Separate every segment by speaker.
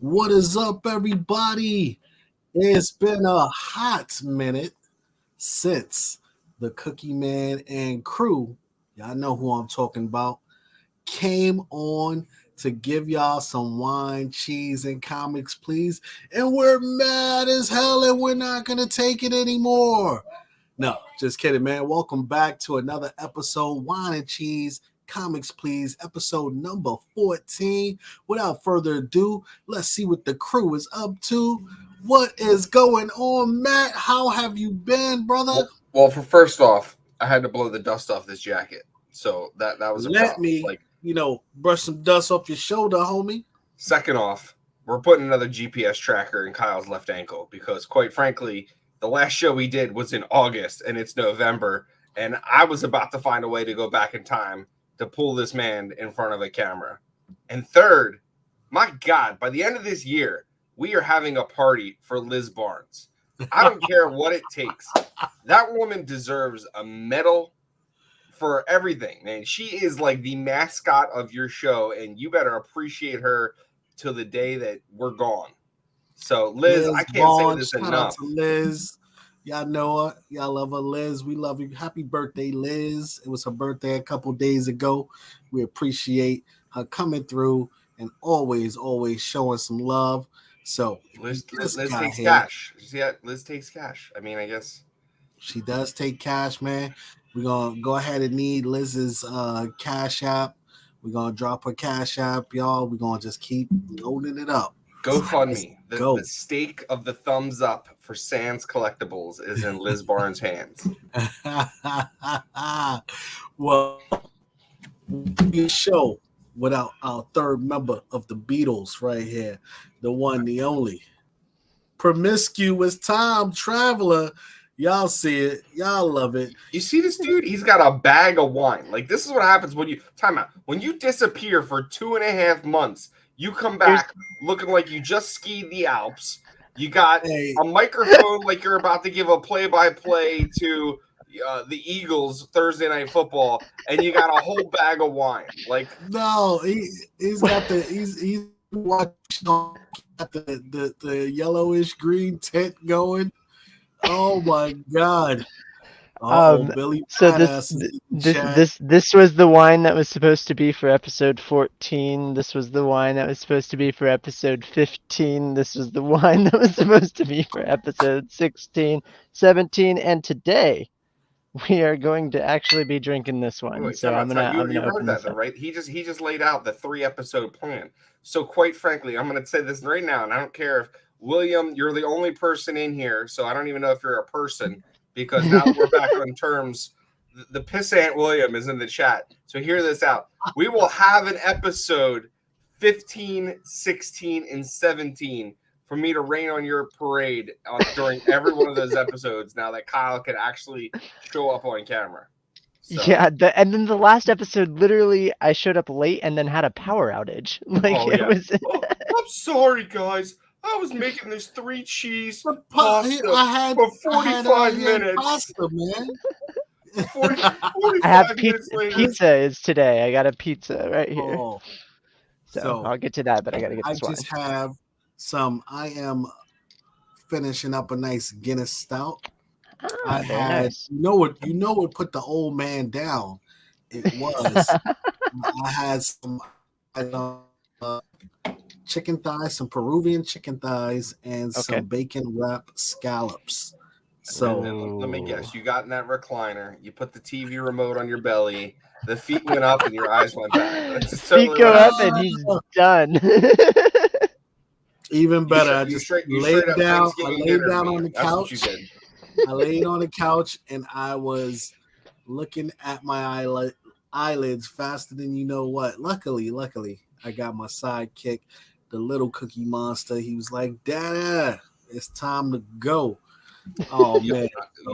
Speaker 1: What is up, everybody? It's been a hot minute since the Cookie Man and crew, y'all know who I'm talking about, came on to give y'all some wine, cheese, and comics, please. And we're mad as hell and we're not going to take it anymore. No, just kidding, man. Welcome back to another episode, Wine and Cheese, Comics Please, episode number 14. Without further ado, let's see what the crew is up to. What is going on, Matt? How have you been, brother?
Speaker 2: Well, for first off, I had to blow the dust off this jacket. So that was a
Speaker 1: Let
Speaker 2: problem.
Speaker 1: me, brush some dust off your shoulder, homie.
Speaker 2: Second off, we're putting another GPS tracker in Kyle's left ankle because, quite frankly, the last show we did was in August and it's November, and I was about to find a way to go back in time to pull this man in front of a camera. And third, my God, by the end of this year, we are having a party for Liz Barnes. I don't care what it takes. That woman deserves a medal for everything, man. She is like the mascot of your show, and you better appreciate her till the day that we're gone. So, Liz, I can't
Speaker 1: Barnes,
Speaker 2: say this
Speaker 1: shout
Speaker 2: enough.
Speaker 1: out to Liz. Y'all know her. Y'all love her, Liz. We love you. Happy birthday, Liz. It was her birthday a couple days ago. We appreciate her coming through and always showing some love. So
Speaker 2: Liz takes cash. Yeah, Liz takes cash. I mean, I guess
Speaker 1: she does take cash, man. We're gonna go ahead and need Liz's cash app. We're gonna drop her cash app, y'all. We're gonna just keep loading it up.
Speaker 2: GoFundMe. The stake of the thumbs up for Sands Collectibles is in Liz Barnes' hands.
Speaker 1: Well, we show without our third member of the Beatles right here, the one, the only, promiscuous time traveler. Y'all see it, y'all love it.
Speaker 2: You see this dude? He's got a bag of wine. Like, this is what happens when you when you disappear for 2.5 months. You come back looking like you just skied the Alps. You got a microphone like you're about to give a play-by-play to the Eagles Thursday Night Football, and you got a whole bag of wine. Like,
Speaker 1: no, he's got he's watching the yellowish green tint going. Oh my God.
Speaker 3: Billy. So this was the wine that was supposed to be for episode 14. This was the wine that was supposed to be for episode 15. This was the wine that was supposed to be for episode 16, 17, and today we are going to actually be drinking this one.
Speaker 2: Wait,
Speaker 3: so I'm gonna
Speaker 2: heard that though, right? He just laid out the 3-episode plan. So quite frankly, I'm gonna say this right now, and I don't care if William, you're the only person in here, so I don't even know if you're a person. Because now we're back on terms. The pissant William is in the chat. So hear this out. We will have an episode 15, 16, and 17 for me to rain on your parade during every one of those episodes now that Kyle can actually show up on camera.
Speaker 3: So. Yeah, and then the last episode, literally, I showed up late and then had a power outage. It was...
Speaker 2: I'm sorry, guys. I was making this 3-cheese pasta for 45 minutes.
Speaker 1: Pasta, man.
Speaker 3: 45 I have pizza is today. I got a pizza right here.
Speaker 1: Oh.
Speaker 3: So I'll get to that, but I got to get this wine.
Speaker 1: I just have some. I am finishing up a nice Guinness stout. I had nice. You know what put the old man down. It was I had some. Chicken thighs, some Peruvian chicken thighs, and some bacon wrap scallops. So
Speaker 2: let me guess, you got in that recliner, you put the TV remote on your belly, the feet went up and your eyes went back.
Speaker 3: Feet go up and he's done.
Speaker 1: Even better, I just laid down. I laid down on the couch. I laid on the couch and I was looking at my eyelids faster than you know what. Luckily, I got my sidekick, the little Cookie Monster. He was like, "Dad, it's time to go." Oh man!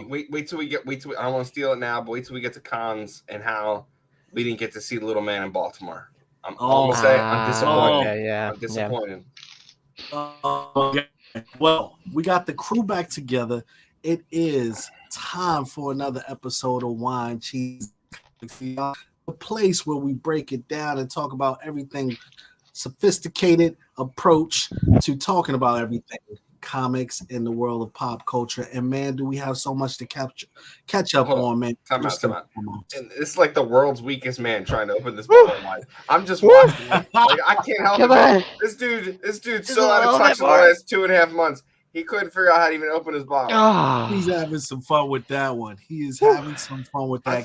Speaker 2: Wait till we get. I don't want to steal it now, but wait till we get to cons and how we didn't get to see the little man in Baltimore. I'm disappointed.
Speaker 3: Yeah.
Speaker 2: I'm disappointed.
Speaker 1: Well, we got the crew back together. It is time for another episode of Wine Cheese, a place where we break it down and talk about everything sophisticated approach to talking about everything comics in the world of pop culture. And man, do we have so much to catch up on, man.
Speaker 2: Time out. And it's like the world's weakest man trying to open this bottle wine. I'm just watching. Like, I can't help it. This dude's so out of touch in the last 2.5 months. He couldn't figure out how to even open his bottle.
Speaker 1: He's having some fun with that one. He is having some fun with that.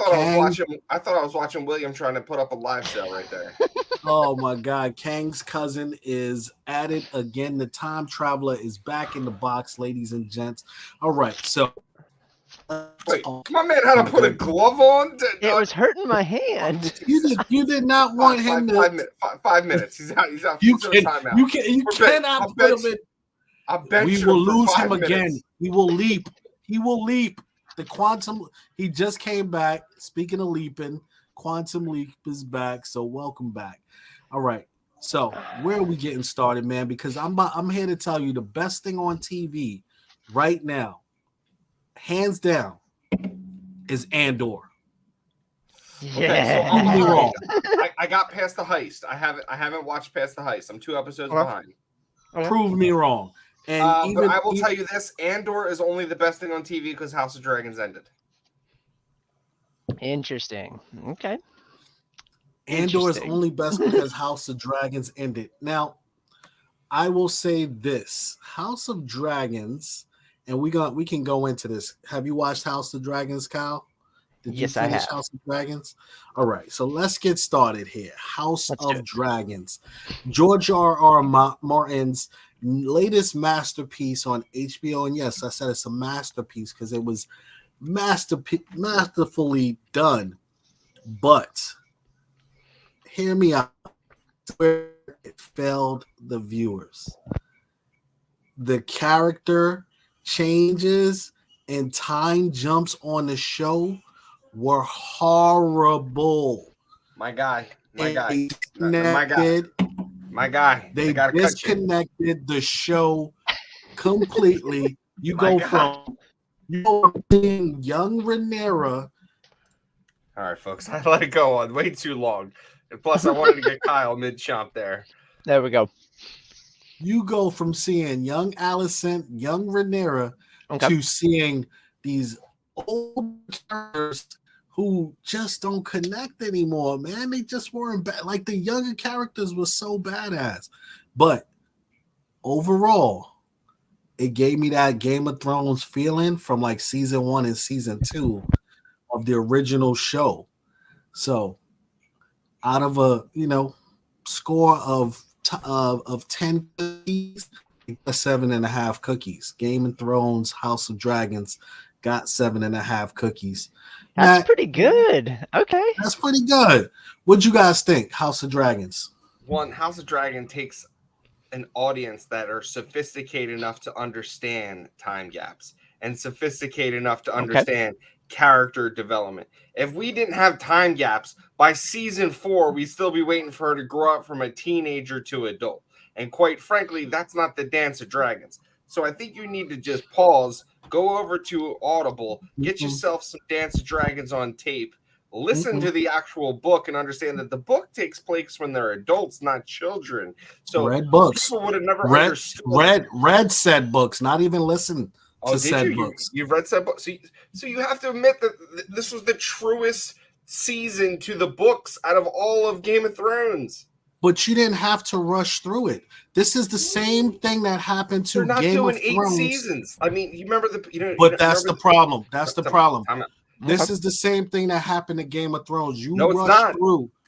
Speaker 2: I thought I was watching William trying to put up a live sale right there.
Speaker 1: Oh my God. Kang's cousin is at it again. The time traveler is back in the box, ladies and gents. All right. So
Speaker 2: wait, my man had to put a glove on.
Speaker 3: It was hurting my hand.
Speaker 1: You did not want him to
Speaker 2: 5 minutes. He's out.
Speaker 1: You cannot put him in. We will lose him again. He will leap. The quantum. He just came back. Speaking of leaping, Quantum Leap is back. So welcome back. All right. So where are we getting started, man? Because I'm here to tell you the best thing on TV right now, hands down, is Andor.
Speaker 3: Yeah.
Speaker 2: Okay, so I got past the heist. I haven't watched past the heist. I'm 2 episodes behind.
Speaker 1: Prove me wrong. And
Speaker 2: but I will tell you this: Andor is only the best thing on TV because House of Dragons ended.
Speaker 3: Interesting. Okay.
Speaker 1: Andor is only best because House of Dragons ended. Now, I will say this: House of Dragons, and we can go into this. Have you watched House of Dragons, Kyle?
Speaker 3: Yes, I have.
Speaker 1: House of Dragons? All right, so let's get started here. House of Dragons. George R.R. Martin's latest masterpiece on HBO. And yes, I said it's a masterpiece because it was masterfully done. But hear me out. Where it failed the viewers. The character changes and time jumps on the show were horrible.
Speaker 2: My guy. They
Speaker 1: disconnected the show completely. You go from being young Rhaenyra.
Speaker 2: All right, folks, I let it go on way too long. And plus, I wanted to get Kyle mid-chomp there.
Speaker 3: There we go.
Speaker 1: You go from seeing young Alicent, young Rhaenyra, to seeing these old characters who just don't connect anymore, man. They just weren't bad. Like the younger characters were so badass. But overall, it gave me that Game of Thrones feeling from like season 1 and season 2 of the original show. So out of a score of 10 cookies, 7.5 cookies. Game of Thrones, House of Dragons got 7.5 cookies.
Speaker 3: That's pretty good. Okay.
Speaker 1: That's pretty good. What'd you guys think, House of Dragons?
Speaker 2: One, House of Dragon takes an audience that are sophisticated enough to understand time gaps and sophisticated enough to understand character development. If we didn't have time gaps, by season 4, we'd still be waiting for her to grow up from a teenager to adult. And quite frankly, that's not the Dance of Dragons. So I think you need to just pause, go over to Audible, get yourself some Dance of Dragons on tape, listen to the actual book, and understand that the book takes place when they're adults, not children. So
Speaker 1: read books.
Speaker 2: People would have never
Speaker 1: understood. Read said books, not even listen to said books.
Speaker 2: You've read said books. So you have to admit that this was the truest season to the books out of all of Game of Thrones.
Speaker 1: But you didn't have to rush through it. This is the same thing that happened to Game of Thrones. They're not doing 8 seasons.
Speaker 2: I mean, you remember
Speaker 1: But that's the problem. That's the problem. This is the same thing that happened to Game of Thrones.
Speaker 2: No, it's not.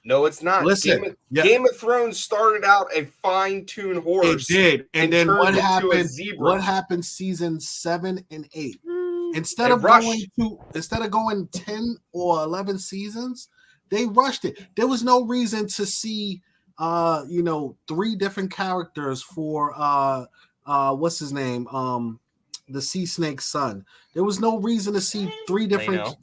Speaker 2: No, it's not.
Speaker 1: Listen,
Speaker 2: Game of Thrones started out a fine-tuned horse.
Speaker 1: It did. And then what happened? What happened season 7 and 8? Instead of going 10 or 11 seasons, they rushed it. There was no reason to see 3 different characters for what's his name? The Sea Snake's son. There was no reason to see 3 different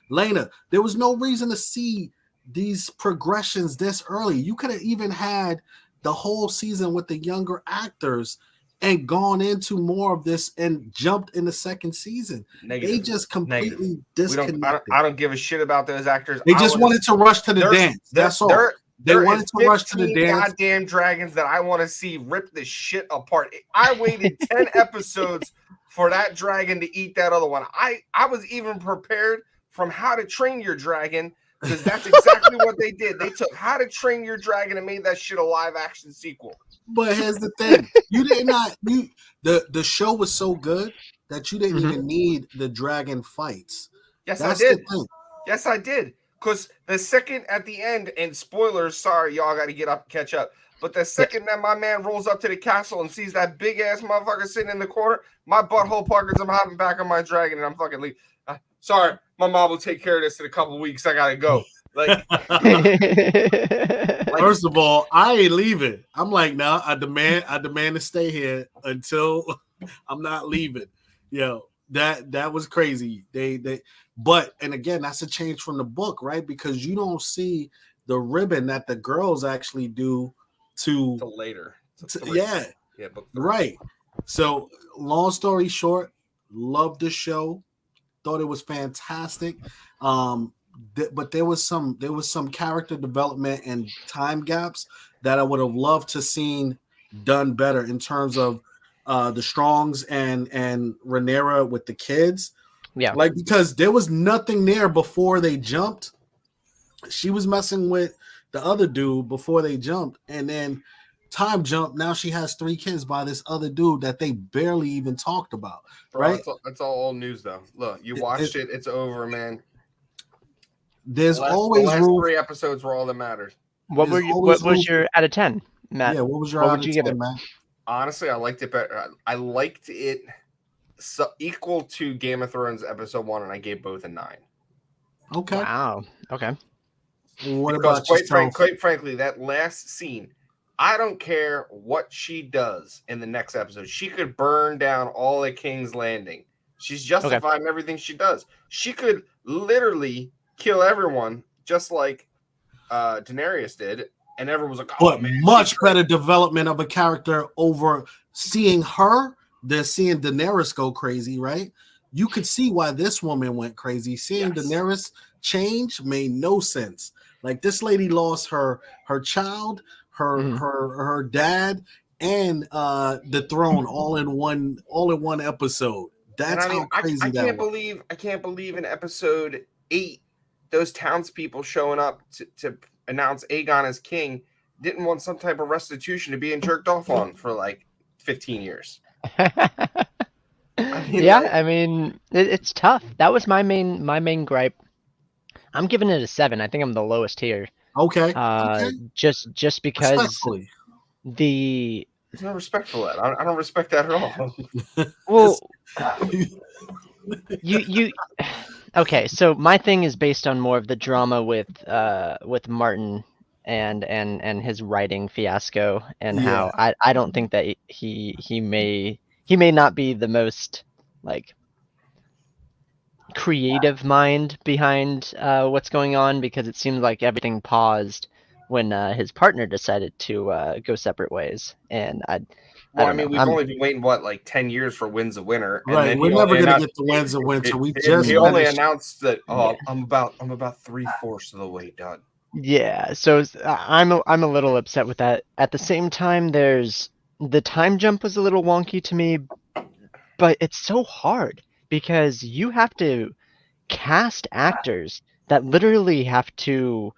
Speaker 1: Lena. There was no reason to see these progressions this early. You could have even had the whole season with the younger actors and gone into more of this and jumped in the second season. They just completely disconnected.
Speaker 2: I don't give a shit about those actors.
Speaker 1: They just wanted to rush to the dance. That's all. They wanted to rush to the dance.
Speaker 2: Goddamn dragons that I want to see rip the shit apart. I waited 10 episodes for that dragon to eat that other one. I was even prepared from How to Train Your Dragon, because that's exactly what they did. They took How to Train Your Dragon and made that shit a live action sequel.
Speaker 1: But here's the thing: the show was so good that you didn't even need the dragon fights.
Speaker 2: Yes, I did. Yes, I did. Because the second at the end, and spoilers, sorry, y'all got to get up and catch up. But the second that my man rolls up to the castle and sees that big ass motherfucker sitting in the corner, my butthole puckers. I'm hopping back on my dragon and I'm fucking leaving. Sorry, my mom will take care of this in a couple of weeks. I gotta go. Like,
Speaker 1: first of all, I ain't leaving. I'm like, no, I demand to stay here until I'm not leaving. Yo, that was crazy. But and again, that's a change from the book, right? Because you don't see the ribbon that the girls actually do to
Speaker 2: later.
Speaker 1: Yeah, book 3. Right. So, long story short, loved the show. Thought it was fantastic. But there was some character development and time gaps that I would have loved to seen done better in terms of the Strongs and Rhaenyra with the kids.
Speaker 3: Yeah,
Speaker 1: like, because there was nothing there before they jumped. She was messing with the other dude before they jumped, and then time jump. Now she has 3 kids by this other dude that they barely even talked about.
Speaker 2: Bro,
Speaker 1: right?
Speaker 2: That's all old news, though. Look, you watched it. It's over, man.
Speaker 1: There's
Speaker 2: the last
Speaker 1: always
Speaker 2: 3 episodes were all that matters.
Speaker 3: What was your out of 10, Matt?
Speaker 1: Yeah, what was your out of 10, Matt?
Speaker 2: Honestly, I liked it better. I liked it equal to Game of Thrones episode 1, and I gave both a 9.
Speaker 1: Okay.
Speaker 3: Wow. Okay.
Speaker 1: What about
Speaker 2: quite frankly, that last scene, I don't care what she does in the next episode. She could burn down all of King's Landing. She's justified in everything she does. She could literally kill everyone, just like Daenerys did, and everyone was like, "Oh,
Speaker 1: but
Speaker 2: man,
Speaker 1: much better development of a character over seeing her than seeing Daenerys go crazy, right? You could see why this woman went crazy. Seeing Daenerys change made no sense. Like, this lady lost her child, her dad, and the throne all in one episode. That's how crazy that was.
Speaker 2: I can't believe in episode 8, those townspeople showing up to announce Aegon as king didn't want some type of restitution to being jerked off on for like 15 years.
Speaker 3: I mean, it's tough. That was my main gripe. I'm giving it a 7. I think I'm the lowest here.
Speaker 1: Okay.
Speaker 3: Just because
Speaker 2: there's no respect for that. I don't respect that at all.
Speaker 3: Well, you okay. So my thing is based on more of the drama with Martin and his writing fiasco, and how I don't think that he may not be the most like creative mind behind what's going on, because it seems like everything paused when his partner decided to go separate ways. And
Speaker 2: I mean, we've only been waiting like 10 years for Winds of Winter, and
Speaker 1: right? We're never gonna get the Winds of Winter.
Speaker 2: He only announced that I'm about 3/4 of the way done.
Speaker 3: Yeah, so I'm a little upset with that. At the same time, the time jump was a little wonky to me, but it's so hard because you have to cast actors that literally have to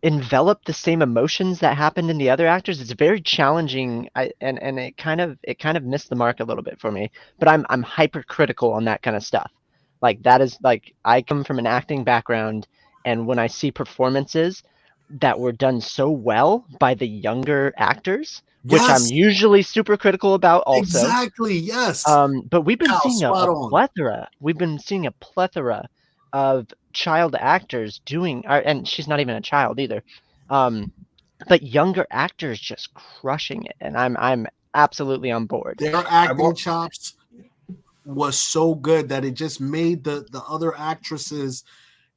Speaker 3: envelop the same emotions that happened in the other actors. It's very challenging, and it kind of missed the mark a little bit for me. But I'm hypercritical on that kind of stuff. Like, that is, like, I come from an acting background, and when I see performances that were done so well by the younger actors, which I'm usually super critical about also.
Speaker 1: Exactly, yes.
Speaker 3: But we've been seeing a plethora. We've been seeing a plethora of child actors doing, and she's not even a child either. But younger actors just crushing it, and I'm absolutely on board.
Speaker 1: Their acting chops was so good that it just made the other actresses.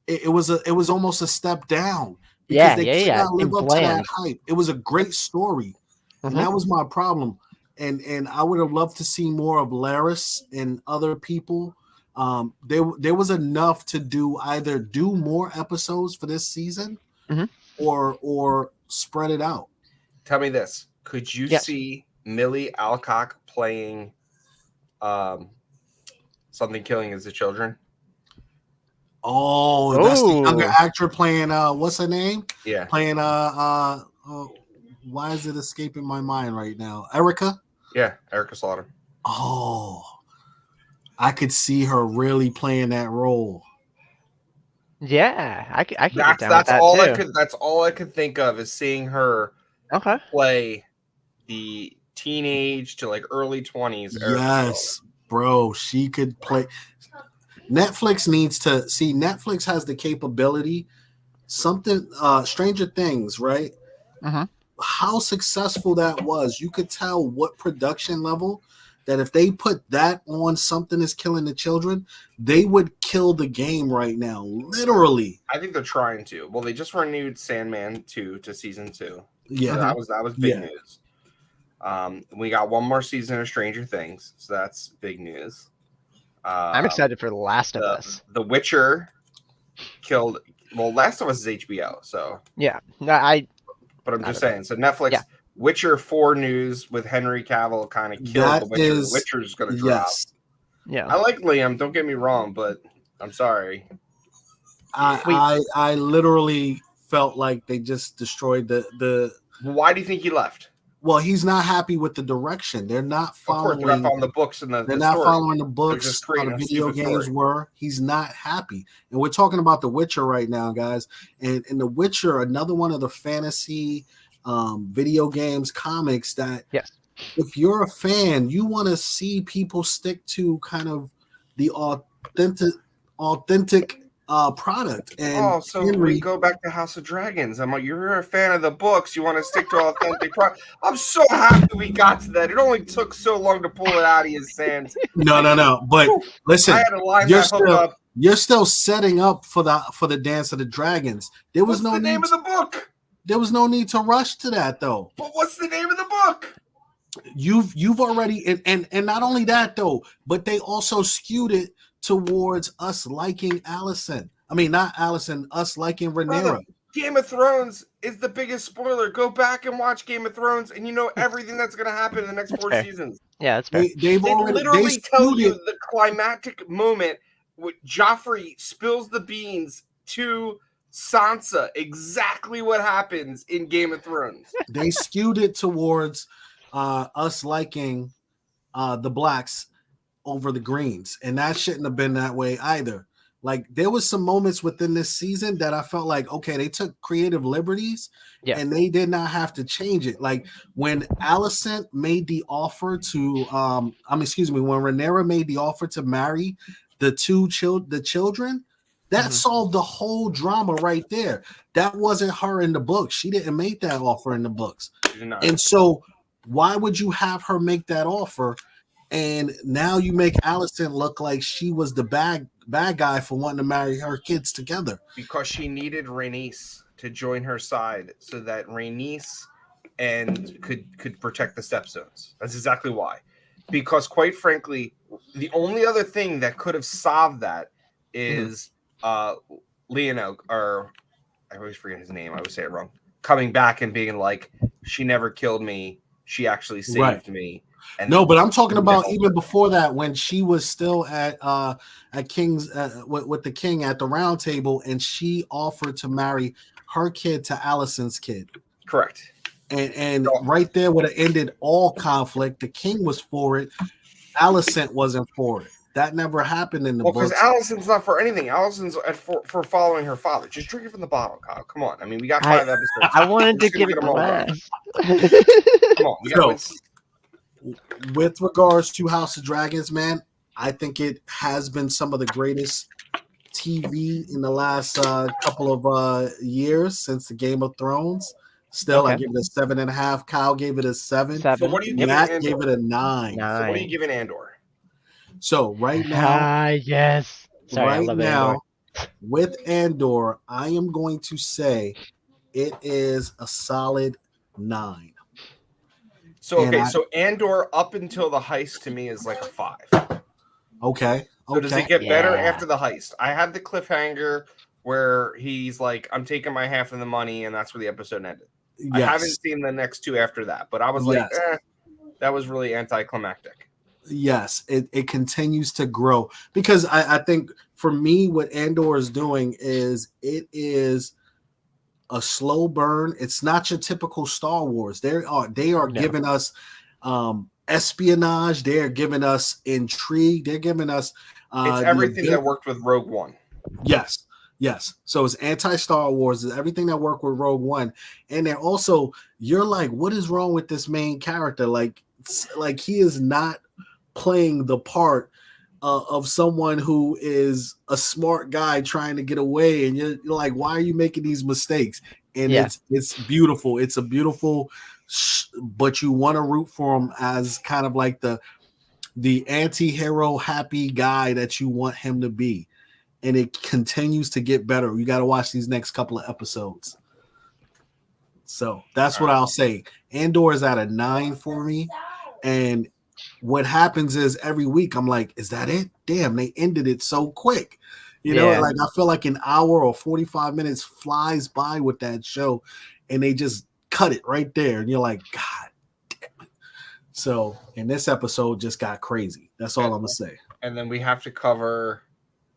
Speaker 1: It was almost a step down. Because they could not live up to that hype. It was a great story. And that was my problem. And I would have loved to see more of Larys and other people. There was enough to do more episodes for this season, or spread it out.
Speaker 2: Tell me this: could you see Millie Alcock playing Something Killing Is the Children?
Speaker 1: Oh, that's the younger actor playing what's her name?
Speaker 2: Yeah.
Speaker 1: Playing why is it escaping my mind right now? Erica?
Speaker 2: Yeah, Erica Slaughter.
Speaker 1: Oh. I could see her really playing that role.
Speaker 3: Yeah, I could get down
Speaker 2: that's
Speaker 3: with that
Speaker 2: all
Speaker 3: too.
Speaker 2: That's all I could think of is seeing her play the teenage to like early 20s.
Speaker 1: Yes, bro, she could play. Netflix needs to see. Netflix has the capability. Something, Stranger Things, right? How successful that was. You could tell what production level. That if they put that on Something Is Killing the Children, they would kill the game right now. Literally.
Speaker 2: I think they're trying to. Well, they just renewed Sandman 2 to season 2.
Speaker 1: Yeah.
Speaker 2: So that was big news. We got one more season of Stranger Things, so that's big news.
Speaker 3: I'm excited for The Last of Us.
Speaker 2: The Witcher killed. Well, Last of Us is HBO, so
Speaker 3: yeah.
Speaker 2: But I'm just saying. So Netflix, Witcher 4 news with Henry Cavill kind of killed The Witcher. The Witcher's going to drop.
Speaker 3: Yeah,
Speaker 2: I like Liam. Don't get me wrong, but I'm sorry.
Speaker 1: I literally felt like they just destroyed the.
Speaker 2: Why do you think he left?
Speaker 1: Well, he's not happy with the direction. They're not following.
Speaker 2: They're not following the books and
Speaker 1: they're not following the books. How the video games were. He's not happy, and we're talking about The Witcher right now, guys. And The Witcher, another one of the fantasy video games, comics that.
Speaker 3: Yes.
Speaker 1: If you're a fan, you want to see people stick to kind of the authentic product. And
Speaker 2: so we go back to House of Dragons. I'm like, you're a fan of the books. You want to stick to authentic product. I'm so happy we got to that. It only took so long to pull it out of his hands.
Speaker 1: No. But listen,
Speaker 2: I had to line that hook up.
Speaker 1: You're still setting up for the Dance of the Dragons. There was
Speaker 2: What's the name of the book?
Speaker 1: There was no need to rush to that, though.
Speaker 2: But what's the name of the book?
Speaker 1: You've already and not only that though, but they also skewed it towards us liking Alicent. I mean, not Alicent, us liking Rhaenyra.
Speaker 2: Game of Thrones is the biggest spoiler. Go back and watch Game of Thrones, and you know everything that's going to happen in the next 4 seasons.
Speaker 3: Yeah, that's fair.
Speaker 1: They
Speaker 2: literally tell you the climactic moment when Joffrey spills the beans to Sansa. Exactly what happens in Game of Thrones.
Speaker 1: They skewed it towards us liking the blacks over the greens, and that shouldn't have been that way either. Like, there was some moments within this season that I felt like, okay, they took creative liberties and they did not have to change it. Like when Alicent made the offer to when Rhaenyra made the offer to marry the children, that solved the whole drama right there. That wasn't her in the books. She didn't make that offer in the books. And so why would you have her make that offer? And now you make Alicent look like she was the bad guy for wanting to marry her kids together.
Speaker 2: Because she needed Rhaenys to join her side so that Rhaenys could protect the Stepstones. That's exactly why. Because quite frankly, the only other thing that could have solved that is Leonel, or I always forget his name. I always say it wrong. Coming back and being like, she never killed me. She actually saved me. And
Speaker 1: no, but I'm talking about even before that, when she was still at King's with the king at the round table, and she offered to marry her kid to Alicent's kid.
Speaker 2: Correct.
Speaker 1: And right there would have ended all conflict. The king was for it. Alicent wasn't for it. That never happened in the books.
Speaker 2: Because Alicent's not for anything. Alicent's for following her father. Just drink it from the bottle, Kyle. Come on. I mean, we got 5 episodes.
Speaker 3: I wanted to give it a last.
Speaker 2: Come on.
Speaker 1: With regards to House of Dragons, man, I think it has been some of the greatest TV in the last couple of years since the Game of Thrones. Still, I give it a 7.5. Kyle gave it a 7.
Speaker 2: So what are you giving
Speaker 1: Matt gave it a 9.
Speaker 2: So what are you giving Andor?
Speaker 1: So right now,
Speaker 3: yes. Sorry,
Speaker 1: right now, with Andor, I am going to say it is a solid 9.
Speaker 2: So so Andor up until the heist to me is like a 5.
Speaker 1: Okay.
Speaker 2: So does it get better after the heist? I had the cliffhanger where he's like, I'm taking my half of the money, and that's where the episode ended.
Speaker 1: Yes.
Speaker 2: I haven't seen the next two after that, but I was like, that was really anticlimactic.
Speaker 1: Yes, it continues to grow because I think for me, what Andor is doing is it is a slow burn. It's not your typical Star Wars. They are giving us espionage. They're giving us intrigue. They're giving us
Speaker 2: it's everything that worked with Rogue One.
Speaker 1: Yes. So it's anti-Star Wars. It's everything that worked with Rogue One. And they're also, you're like, what is wrong with this main character? Like he is not playing the part of someone who is a smart guy trying to get away. And you're like, why are you making these mistakes? And it's beautiful. It's a beautiful, but you want to root for him as kind of like the anti-hero happy guy that you want him to be. And it continues to get better. You got to watch these next couple of episodes. So that's what I'll say. Andor is at a 9 for me. And what happens is every week I'm like, is that it? Damn, they ended it so quick. You know, like I feel like an hour or 45 minutes flies by with that show and they just cut it right there. And you're like, God damn it. So, and this episode just got crazy. That's all I'm going to say.
Speaker 2: And then we have to cover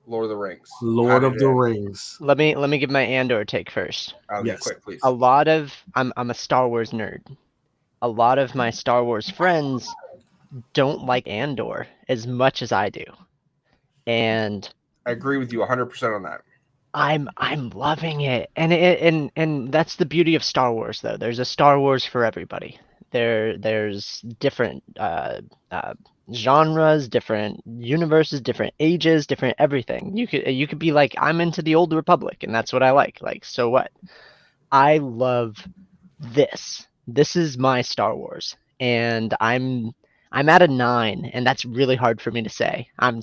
Speaker 2: Lord of the Rings.
Speaker 1: Lord of the Rings.
Speaker 3: Let me give my Andor take first.
Speaker 2: Yes. Quick, please.
Speaker 3: I'm a Star Wars nerd. A lot of my Star Wars friends don't like Andor as much as I do. And
Speaker 2: I agree with you 100% on that.
Speaker 3: I'm loving it. And that's the beauty of Star Wars though. There's a Star Wars for everybody. There's different genres, different universes, different ages, different everything. You could be like, I'm into the Old Republic and that's what I like. Like, so what? I love this. This is my Star Wars. And I'm at a 9, and that's really hard for me to say. I'm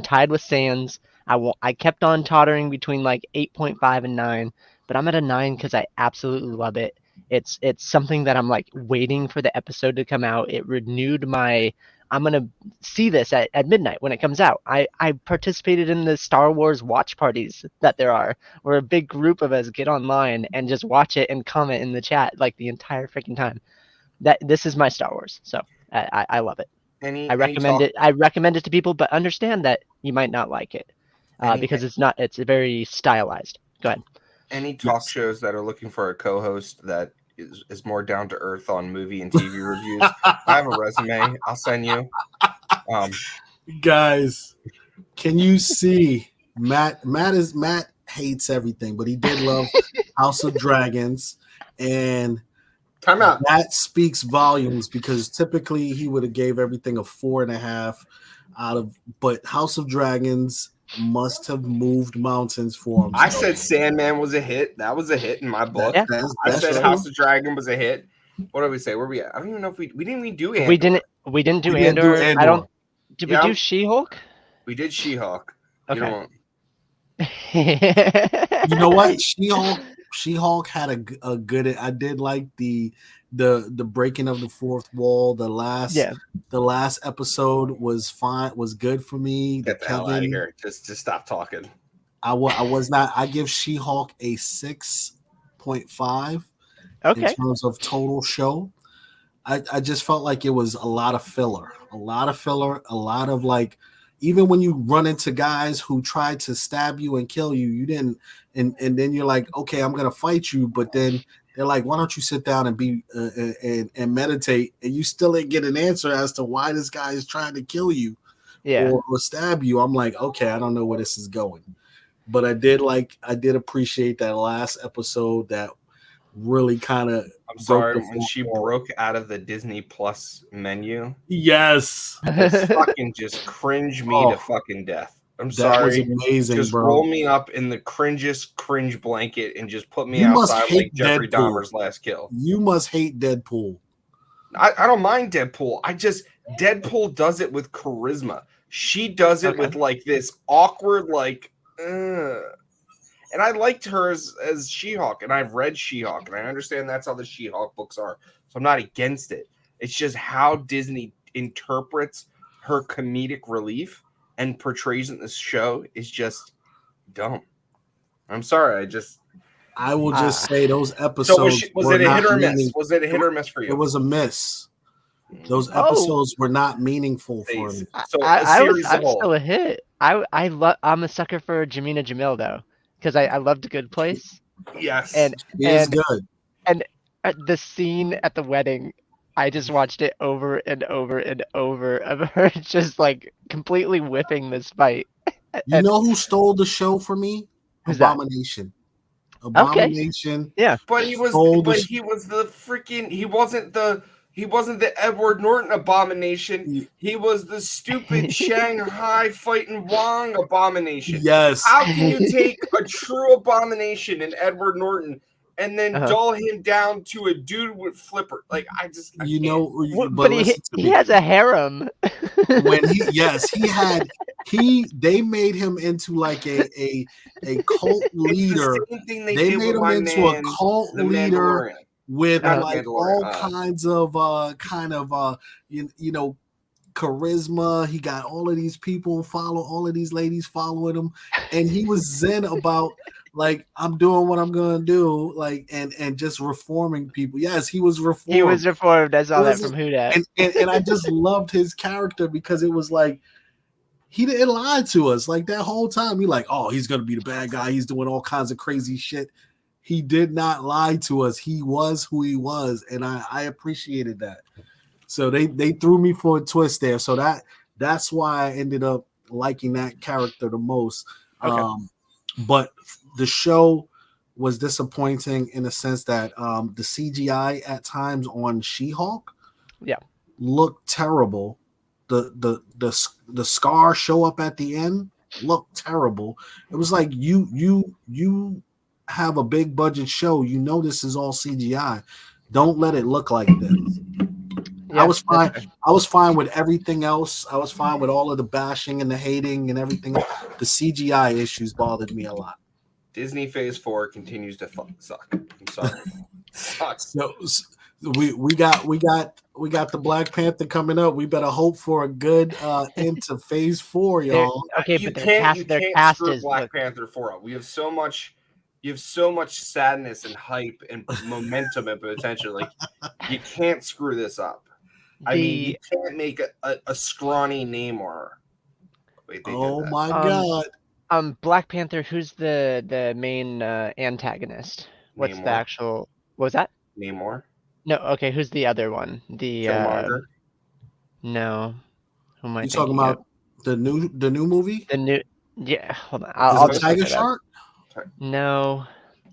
Speaker 3: tied with Sans. I kept on tottering between like 8.5 and 9, but I'm at a 9 because I absolutely love it. It's something that I'm like waiting for the episode to come out. It renewed my. I'm gonna see this at midnight when it comes out. I participated in the Star Wars watch parties that there are, where a big group of us get online and just watch it and comment in the chat like the entire freaking time. This is my Star Wars, so I love it. I recommend it to people, but understand that you might not like it because it's very stylized. Go ahead.
Speaker 2: Any talk shows that are looking for a co-host that is more down to earth on movie and TV reviews, I have a resume. I'll send you.
Speaker 1: Guys, can you see Matt hates everything, but he did love House of Dragons, and
Speaker 2: time out.
Speaker 1: That speaks volumes because typically he would have gave everything a 4.5 out of, but House of Dragons must have moved mountains for him.
Speaker 2: I said Sandman was a hit. That was a hit in my book. I said true. House of Dragon was a hit. What did we say? Where we at? I don't even know if we didn't even do Andor.
Speaker 3: We didn't do Andor. I don't. Did we do She-Hulk?
Speaker 2: We did She-Hulk.
Speaker 3: Okay.
Speaker 1: You know what? She-Hulk had a good. I did like the breaking of the fourth wall. The last episode was fine. Was good for me.
Speaker 2: Get the hell out of here. Just stop talking.
Speaker 1: I was not. I give She-Hulk a 6.5.
Speaker 3: Okay.
Speaker 1: In terms of total show, I just felt like it was a lot of filler. A lot of like. Even when you run into guys who tried to stab you and kill you, you didn't, and then you're like, okay, I'm gonna fight you, but then they're like, why don't you sit down and be and meditate, and you still didn't get an answer as to why this guy is trying to kill you, or stab you. I'm like, okay, I don't know where this is going, but I did appreciate that last episode that really kind of.
Speaker 2: I'm sorry when she broke out of the Disney Plus menu.
Speaker 1: Yes,
Speaker 2: it's fucking just cringe me to fucking death. I'm sorry.
Speaker 1: That was amazing,
Speaker 2: just
Speaker 1: bro.
Speaker 2: Roll me up in the cringe blanket and just put me outside like Jeffrey Dahmer's last kill.
Speaker 1: You must hate Deadpool.
Speaker 2: I don't mind Deadpool. Deadpool does it with charisma. She does it with like this awkward like. And I liked her as She-Hulk, and I've read She-Hulk, and I understand that's how the She-Hulk books are. So I'm not against it. It's just how Disney interprets her comedic relief and portrays in this show is just dumb. I'm sorry.
Speaker 1: I will just say those episodes.
Speaker 2: So was it a hit or miss? Was it a hit or miss for you?
Speaker 1: It was a miss. Those episodes were not meaningful for me.
Speaker 2: So
Speaker 3: I was still a hit. I'm a sucker for Jamina Jamil though, because I loved Good Place.
Speaker 2: Yes,
Speaker 1: and good.
Speaker 3: And the scene at the wedding, I just watched it over and over and over of her just like completely whipping this fight.
Speaker 1: You know who stole the show for me? Abomination. Abomination.
Speaker 3: Okay. Yeah.
Speaker 2: But he was he wasn't the Edward Norton Abomination. He was the stupid Shanghai fighting Wong Abomination.
Speaker 1: Yes.
Speaker 2: How can you take a true Abomination in Edward Norton and then dull him down to a dude with flipper? Like I
Speaker 3: but he has a harem.
Speaker 1: They made him into like a cult leader. They made him into a cult leader with like all kinds of charisma. He got all of these people all of these ladies following him, and he was zen about like, I'm doing what I'm gonna do, like, and just reforming people. Yes, he was reformed.
Speaker 3: He was reformed. I saw that from Who Dat.
Speaker 1: And I just loved his character because it was like he didn't lie to us like that whole time. He like, oh, he's gonna be the bad guy. He's doing all kinds of crazy shit. He did not lie to us. He was who he was, and I appreciated that. So they threw me for a twist there. So that's why I ended up liking that character the most.
Speaker 2: Okay.
Speaker 1: But the show was disappointing in the sense that the CGI at times on She-Hulk looked terrible. The scar show up at the end looked terrible. It was like you have a big budget show, you know this is all CGI. Don't let it look like this. Yeah, I was fine. I was fine with everything else. I was fine with all of the bashing and the hating and everything. The CGI issues bothered me a lot.
Speaker 2: Disney Phase 4 continues to suck. I'm sorry. Sucks.
Speaker 1: So we got the Black Panther coming up. We better hope for a good end to Phase 4, y'all.
Speaker 3: Okay, but their cast is
Speaker 2: Black Panther 4. We have so much. You have so much sadness and hype and momentum and potential. Like you can't screw this up. I mean, you can't make a scrawny Namor. Wait,
Speaker 1: oh my god!
Speaker 3: Black Panther. Who's the main antagonist? What's
Speaker 2: Namor.
Speaker 3: The actual? What was that?
Speaker 2: Namor.
Speaker 3: No. Okay. Who's the other one? The no. Who am I
Speaker 1: talking about? The new movie?
Speaker 3: The new. Yeah. Hold on. I'll just
Speaker 1: Tiger Shark.
Speaker 3: No,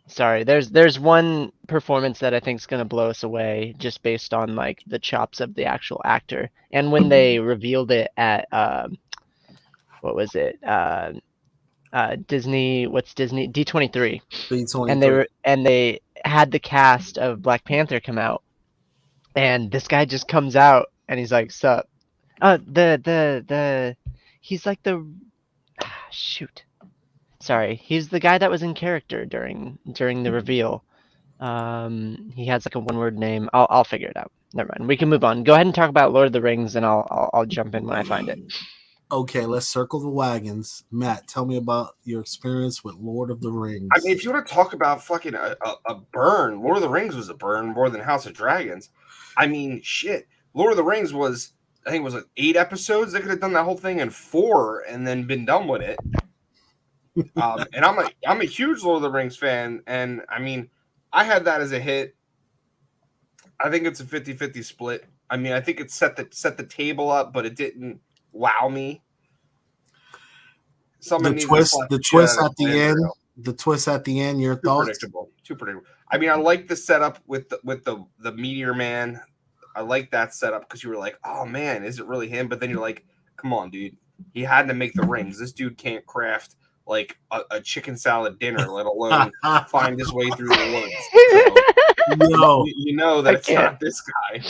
Speaker 3: sorry. There's one performance that I think is gonna blow us away just based on like the chops of the actual actor. And when they revealed it at what was it? Disney. What's Disney? D23.
Speaker 1: D23.
Speaker 3: And they had the cast of Black Panther come out, and this guy just comes out and he's like, "Sup?" He's like the shoot. Sorry, he's the guy that was in character during the reveal. He has like a one-word name. I'll figure it out. Never mind. We can move on. Go ahead and talk about Lord of the Rings, and I'll jump in when I find it.
Speaker 1: Okay, let's circle the wagons. Matt, tell me about your experience with Lord of the Rings.
Speaker 2: I mean, if you want to talk about fucking a burn, Lord of the Rings was a burn more than House of Dragons. I mean, shit. Lord of the Rings was, I think it was like 8 episodes. They could have done that whole thing in 4 and then been done with it. And I'm a huge Lord of the Rings fan, and I mean, I had that as a hit. I think it's a 50-50 split. I mean, I think it set the table up, but it didn't wow me.
Speaker 1: The twist at the end. Your thoughts?
Speaker 2: Too predictable. I mean, I like the setup with the Meteor Man. I like that setup because you were like, oh man, is it really him? But then you're like, come on, dude, he had to make the rings. This dude can't craft like a chicken salad dinner, let alone find his way through the woods. So, you know that it's not this guy.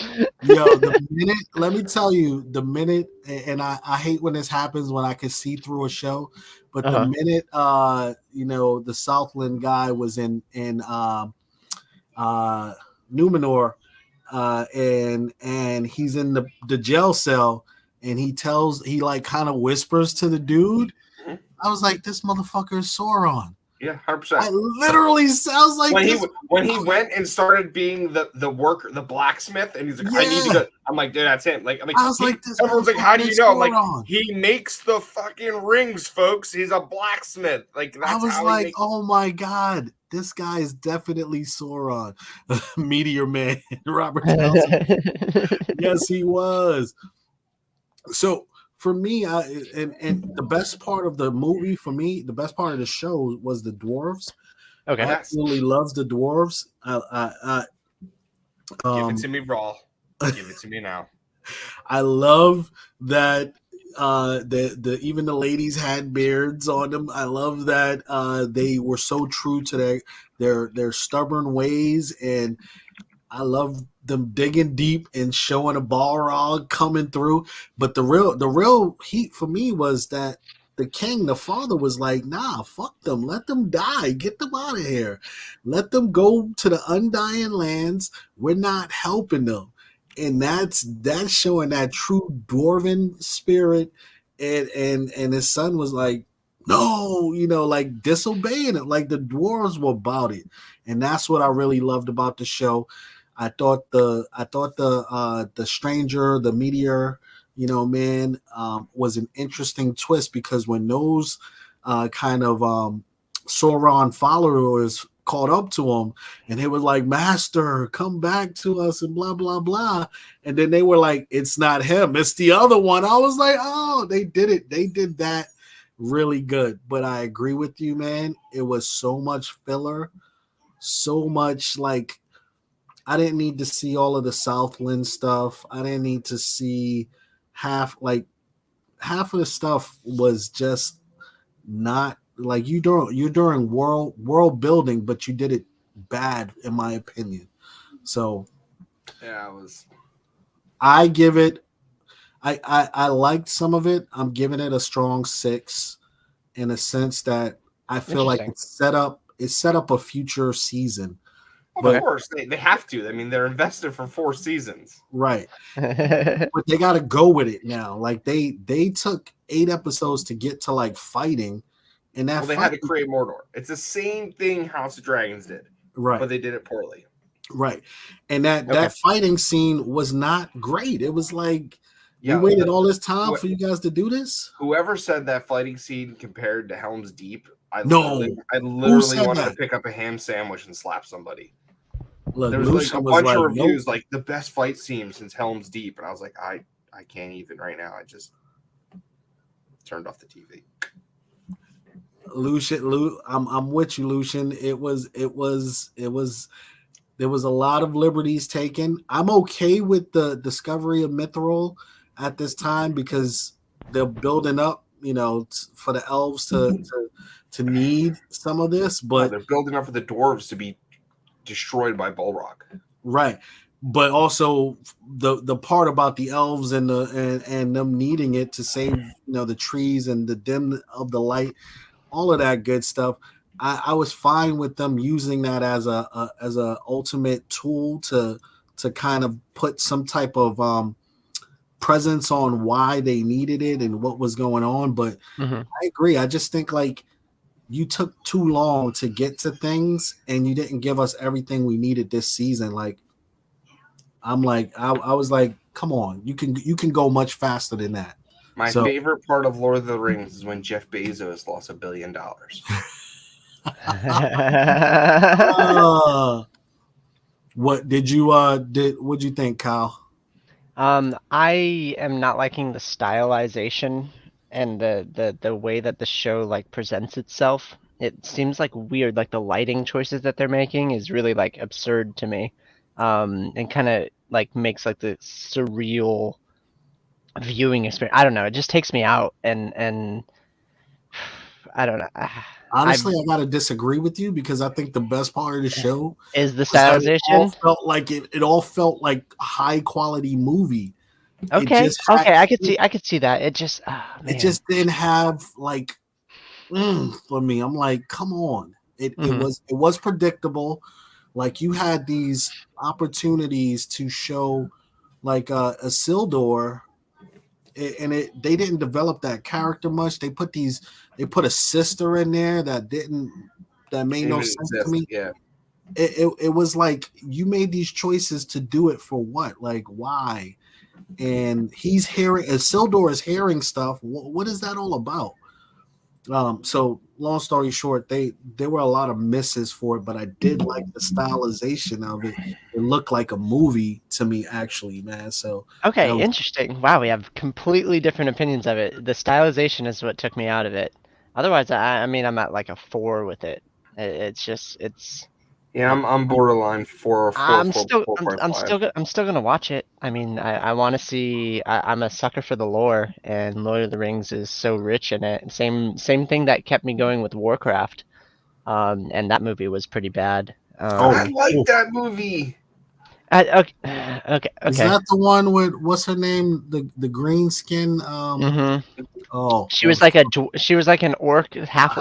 Speaker 1: Let me tell you, the minute, and I hate when this happens when I can see through a show, but the minute the Southland guy was in Numenor, and he's in the jail cell, and he like kind of whispers to the dude. I was like, this motherfucker is Sauron.
Speaker 2: Yeah, 100%.
Speaker 1: I literally sounds like
Speaker 2: when he went and started being the worker, the blacksmith, and he's like, I need to go. I'm like, dude, that's him. Like,
Speaker 1: I was like,
Speaker 2: everyone's like, how do you know? I'm like, he makes the fucking rings, folks. He's a blacksmith. Like, that's
Speaker 1: I was
Speaker 2: how
Speaker 1: like, oh my god, this guy is definitely Sauron, Meteor Man, Robert Townsend. Yes, he was. So for me, and the best part of the movie for me, the best part of the show was the dwarves.
Speaker 3: Okay,
Speaker 1: I absolutely loves the dwarves.
Speaker 2: Give it to me raw. Give it to me now.
Speaker 1: I love that the even the ladies had beards on them. I love that they were so true to their stubborn ways, and I love them digging deep and showing a Balrog coming through. But the real heat for me was that the king, the father, was like, nah, fuck them. Let them die. Get them out of here. Let them go to the Undying Lands. We're not helping them. And that's showing that true dwarven spirit. And his son was like, no, like disobeying it. Like the dwarves were about it. And that's what I really loved about the show. I thought the stranger, the meteor, man, was an interesting twist, because when those kind of Sauron followers caught up to him, and they were like, Master, come back to us, and blah blah blah, and then they were like, it's not him, it's the other one. I was like, oh, they did it. They did that really good. But I agree with you, man. It was so much filler, so much like, I didn't need to see all of the Southland stuff. I didn't need to see half of the stuff was just not like you're doing world building, but you did it bad, in my opinion. So
Speaker 2: yeah,
Speaker 1: I give it. I liked some of it. I'm giving it a strong 6, in a sense that I feel like it set up a future season.
Speaker 2: Of course, they have to. I mean, they're invested for 4 seasons.
Speaker 1: Right. But they got to go with it now. Like, they took 8 episodes to get to, like, fighting. And
Speaker 2: they had to create Mordor. It's the same thing House of Dragons did.
Speaker 1: Right.
Speaker 2: But they did it poorly.
Speaker 1: Right. And that fighting scene was not great. It was like, we waited all this time for you guys to do this?
Speaker 2: Whoever said that fighting scene compared to Helm's Deep, I literally wanted to pick up a ham sandwich and slap somebody.
Speaker 1: Look,
Speaker 2: there was like a bunch of reviews, like the best fight scene since Helm's Deep, and I was like, I can't even right now. I just turned off the TV.
Speaker 1: Lucian, I'm with you, Lucian. It was there was a lot of liberties taken. I'm okay with the discovery of Mithril at this time, because they're building up, for the elves to need some of this, but
Speaker 2: they're building up for the dwarves to be destroyed by Balrog.
Speaker 1: Right. But also the part about the elves and them needing it to save, the trees and the dim of the light, all of that good stuff. I was fine with them using that as a ultimate tool to kind of put some type of presence on why they needed it and what was going on. But I agree. I just think, like, you took too long to get to things, and you didn't give us everything we needed this season. Like, I was like, come on, you can go much faster than that.
Speaker 2: My favorite part of Lord of the Rings is when Jeff Bezos lost $1 billion.
Speaker 1: What did you think, Kyle?
Speaker 3: I am not liking the stylization and the way that the show like presents itself. It seems like weird, like the lighting choices that they're making is really like absurd to me. And kind of like makes like the surreal viewing experience. I don't know, it just takes me out, and I don't know.
Speaker 1: Honestly, I gotta disagree with you, because I think the best part of the show
Speaker 3: is the stylization.
Speaker 1: It all felt like a high quality movie.
Speaker 3: Okay, I could see that. It just
Speaker 1: it just didn't have like for me. I'm like, come on. It was predictable. Like, you had these opportunities to show like a Isildur, and they didn't develop that character much. They put a sister in there that didn't that made no sense to me.
Speaker 2: Yeah.
Speaker 1: It was like you made these choices to do it for what? Like why? And he's hearing, Isildur is hearing stuff. What is that all about? So long story short, there were a lot of misses for it, but I did like the stylization of it. It looked like a movie to me, actually, man. So
Speaker 3: okay, interesting. Wow, we have completely different opinions of it. The stylization is what took me out of it. Otherwise, I mean, I'm at like a 4 with it. It's.
Speaker 2: Yeah, I'm borderline 4.
Speaker 3: I'm still gonna watch it. I mean, I want to see. I'm a sucker for the lore, and Lord of the Rings is so rich in it. Same thing that kept me going with Warcraft, and that movie was pretty bad.
Speaker 2: I like that movie.
Speaker 3: Okay.
Speaker 1: Is that the one with what's her name? The green skin. Oh,
Speaker 3: she was like an orc, half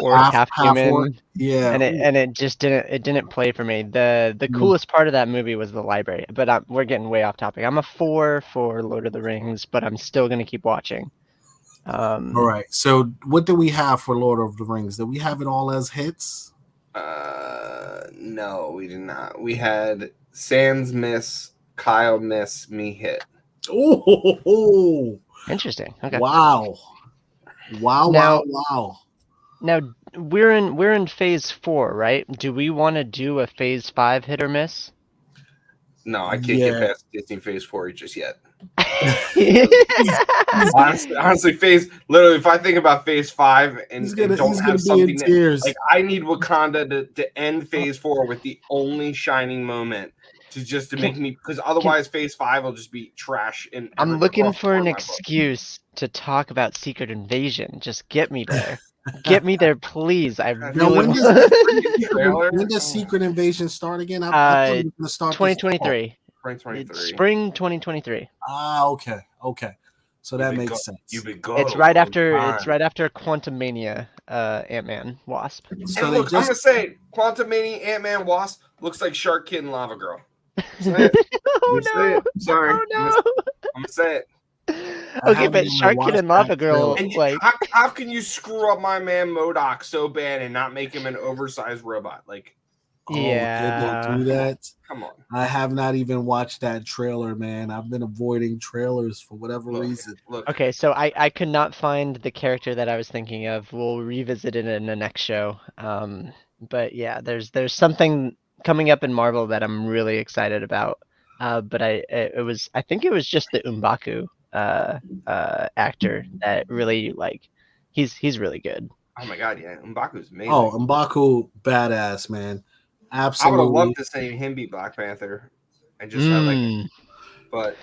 Speaker 3: human.
Speaker 1: Yeah,
Speaker 3: and it just didn't play for me. The coolest part of that movie was the library. But we're getting way off topic. I'm a 4 for Lord of the Rings, but I'm still gonna keep watching.
Speaker 1: All right. So what do we have for Lord of the Rings? Did we have it all as hits?
Speaker 2: No, we did not. We had Sans miss, Kyle miss, me hit.
Speaker 1: Oh,
Speaker 3: interesting. Okay.
Speaker 1: Wow. Wow.
Speaker 3: Now we're in phase 4, right? Do we want to do a phase 5 hit or miss?
Speaker 2: No, I can't get past Disney phase 4 just yet. honestly, literally, if I think about phase 5 and don't have something like I need Wakanda to end phase 4 with the only shining moment to make me, because otherwise phase 5 will just be trash. And
Speaker 3: I'm looking for an excuse to talk about Secret Invasion. Just get me there. Get me there, please. I really
Speaker 1: when does Secret Invasion start again?
Speaker 3: I thought it was going to start 2023. Spring 2023.
Speaker 1: Okay. So that makes sense.
Speaker 3: It's right after Quantumania, Ant-Man, Wasp.
Speaker 2: So and look, I'm gonna say Quantumania, Ant-Man, Wasp looks like Shark Kid and Lava Girl. Say it. Sorry.
Speaker 3: Oh no!
Speaker 2: I'm gonna say it.
Speaker 3: Okay, but Shark Kid and Lava Girl, like,
Speaker 2: how can you screw up my man MODOK so bad and not make him an oversized robot? Like,
Speaker 3: yeah,
Speaker 1: did they do that?
Speaker 2: Come on.
Speaker 1: I have not even watched that trailer, man. I've been avoiding trailers for whatever reason.
Speaker 3: Okay, so I could not find the character that I was thinking of. We'll revisit it in the next show. But yeah, there's something coming up in Marvel that I'm really excited about. But I think it was just the M'Baku actor that really, like, he's really good.
Speaker 2: Oh my god, yeah, M'Baku's amazing.
Speaker 1: Oh, M'Baku, badass, man. Absolutely.
Speaker 2: I would have loved to see him be Black Panther. I just but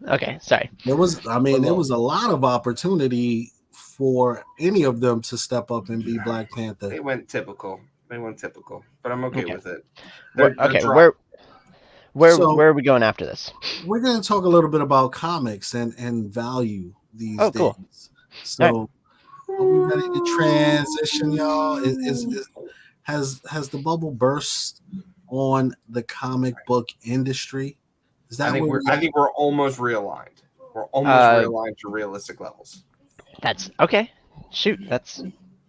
Speaker 3: okay, sorry.
Speaker 1: There was a lot of opportunity for any of them to step up and be Black Panther.
Speaker 2: They went typical, but I'm okay with it.
Speaker 3: Where are we going after this?
Speaker 1: We're going to talk a little bit about comics and value these days.
Speaker 3: Cool.
Speaker 1: So, are we ready to transition, y'all? Has the bubble burst on the comic book industry? Is that
Speaker 2: I think we're almost realigned. We're almost realigned to realistic levels.
Speaker 3: That's okay. Shoot, that's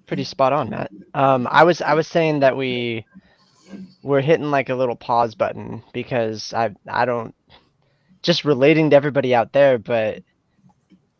Speaker 3: pretty spot on, Matt. I was saying that we're hitting like a little pause button because I don't, just relating to everybody out there, but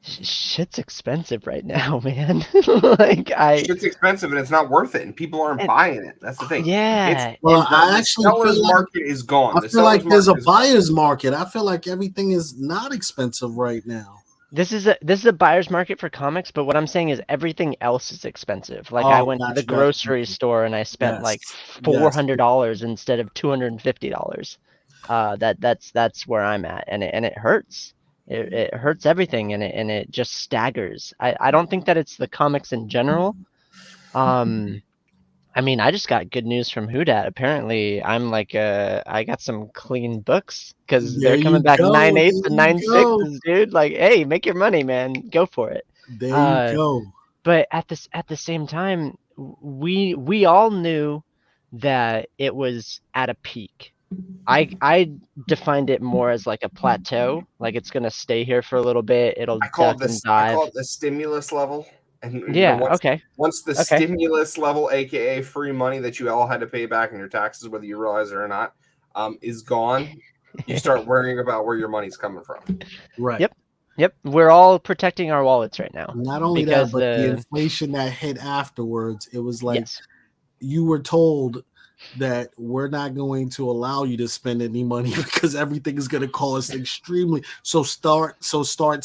Speaker 3: shit's expensive right now, man.
Speaker 2: Shit's expensive and it's not worth it, and people aren't buying it. That's the thing.
Speaker 3: Yeah.
Speaker 1: I actually feel like
Speaker 2: market is gone.
Speaker 1: I feel like there's a buyer's market. I feel like everything is not expensive right now.
Speaker 3: This is a buyer's market for comics, but what I'm saying is everything else is expensive. Like I went to the grocery store and I spent like $400 instead of $250. That's where I'm at, and it hurts. It hurts everything, and it just staggers. I don't think that it's the comics in general. I mean, I just got good news from Whodat. Apparently, I'm like I got some clean books because they're coming back 9/8 and 9/6, dude. Like, hey, make your money, man. Go for it.
Speaker 1: There you go.
Speaker 3: But at the same time, we all knew that it was at a peak. I defined it more as like a plateau, like it's gonna stay here for a little bit. It'll
Speaker 2: I call it the stimulus level. And
Speaker 3: yeah,
Speaker 2: once the stimulus level, aka free money that you all had to pay back in your taxes, whether you realize it or not, is gone, you start worrying about where your money's coming from.
Speaker 1: Right.
Speaker 3: Yep. We're all protecting our wallets right now.
Speaker 1: Not only that, but the inflation that hit afterwards, it was like you were told that we're not going to allow you to spend any money because everything is going to cost extremely. So start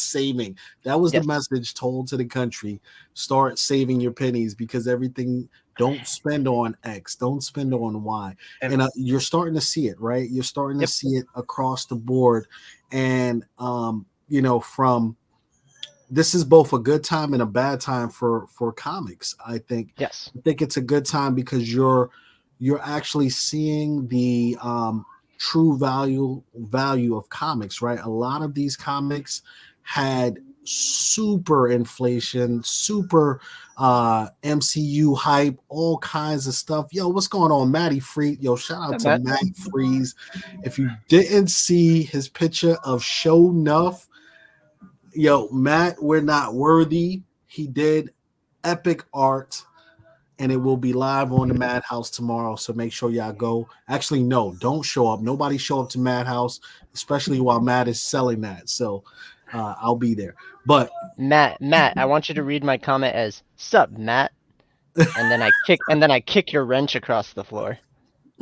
Speaker 1: saving. That was the message told to the country. Start saving your pennies because everything. Don't spend on X. Don't spend on Y. And you're starting to see it, right? You're starting to see it across the board. And from this is both a good time and a bad time for comics. I think.
Speaker 3: Yes.
Speaker 1: I think it's a good time because you're actually seeing the true value of comics, right? A lot of these comics had super inflation, super MCU hype, all kinds of stuff. Yo, what's going on, Matty Freeze? Yo, shout out to Matt Freeze. If you didn't see his picture of Show Nuff, yo, Matt, we're not worthy. He did epic art. And it will be live on the Madhouse tomorrow. So make sure y'all go. Actually, no, don't show up. Nobody show up to Madhouse, especially while Matt is selling that. So I'll be there. But
Speaker 3: Matt, I want you to read my comment as "Sup, Matt," and then I kick your wrench across the floor.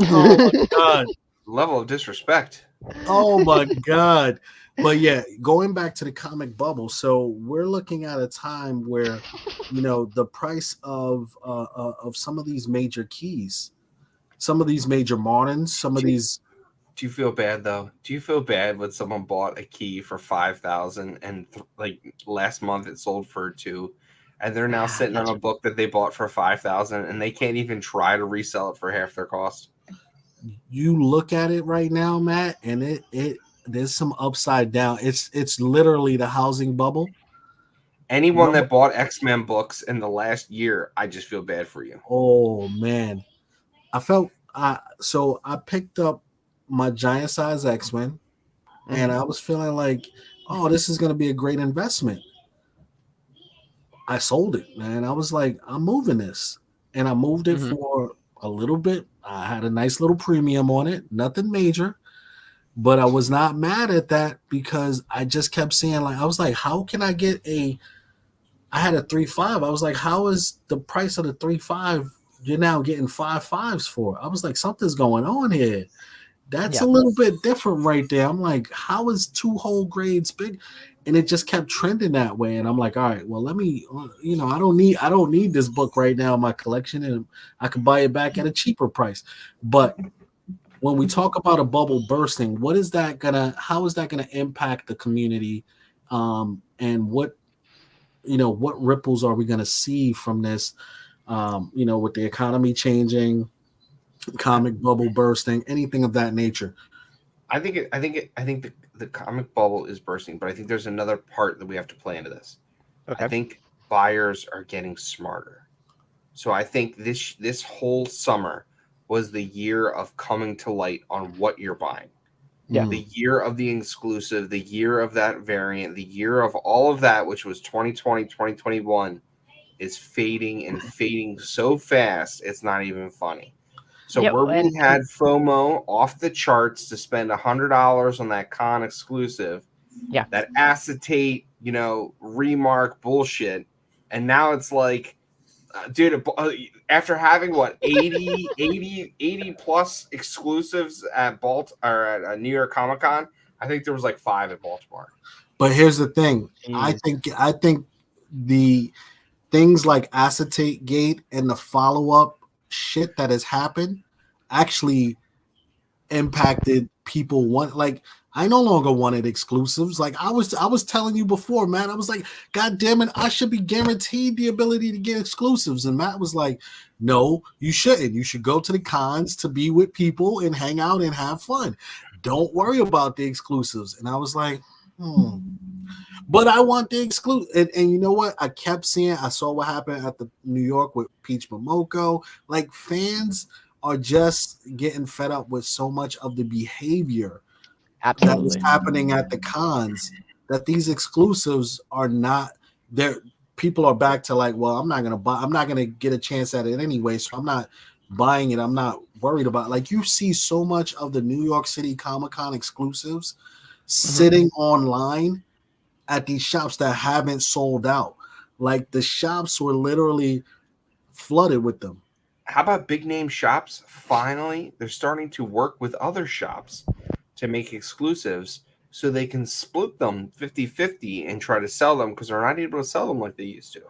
Speaker 1: Oh my god!
Speaker 2: Level of disrespect.
Speaker 1: Oh my god! But yeah, going back to the comic bubble, so we're looking at a time where, the price of some of these major keys, some of these major moderns, some of these.
Speaker 2: Do you feel bad though? Do you feel bad when someone bought a key for 5,000 and last month it sold for 2, and they're now sitting on a book that they bought for 5,000 and they can't even try to resell it for half their cost?
Speaker 1: You look at it right now, Matt, and it. There's some upside down. It's literally the housing bubble.
Speaker 2: Anyone that bought X-Men books in the last year, I just feel bad for you.
Speaker 1: Oh man, I picked up my giant size X-Men, and I was feeling like, oh, this is gonna be a great investment. I sold it, man. I was like, I'm moving this, and I moved it for a little bit. I had a nice little premium on it, nothing major. But I was not mad at that because I just kept seeing, I was like, how can I get I had a 3.5. I was like, how is the price of the 3.5 you're now getting 5.5s for? I was like, something's going on here. That's a little bit different right there. I'm like, how is 2 whole grades big? And it just kept trending that way. And I'm like, all right, well, let me, I don't need this book right now in my collection, and I can buy it back at a cheaper price. But when we talk about a bubble bursting, how is that gonna impact the community? And what ripples are we gonna see from this? With the economy changing, comic bubble bursting, anything of that nature.
Speaker 2: I think the comic bubble is bursting, but I think there's another part that we have to play into this. Okay. I think buyers are getting smarter. So I think this whole summer was the year of coming to light on what you're buying. Yeah. The year of the exclusive, the year of that variant, the year of all of that, which was 2020, 2021, is fading so fast, it's not even funny. So we had FOMO off the charts to spend $100 on that con exclusive, that acetate, remark bullshit, and now it's like, dude, after having 80 plus exclusives at New York Comic Con, I think there was 5 at Baltimore.
Speaker 1: But here's the thing. I think the things like Acetate Gate and the follow-up shit that has happened actually impacted people. I no longer wanted exclusives. I was telling you before, Matt. I was like, God damn it, I should be guaranteed the ability to get exclusives. And Matt was like, no, you shouldn't. You should go to the cons to be with people and hang out and have fun. Don't worry about the exclusives. And I was like, But I want the exclusive. And you know what? I saw what happened at the New York with Peach Momoko. Fans are just getting fed up with so much of the behavior that was happening at the cons, that these exclusives are not there. people are back to like, well, I'm not gonna get a chance at it anyway, so I'm not buying it. I'm not worried about it. Like, you see so much of the New York City Comic-Con exclusives sitting online at these shops that haven't sold out. Like, the shops were literally flooded with them.
Speaker 2: How about big name shops? Finally, they're starting to work with other shops to make exclusives so they can split them 50-50 and try to sell them, because they're not able to sell them like they used to.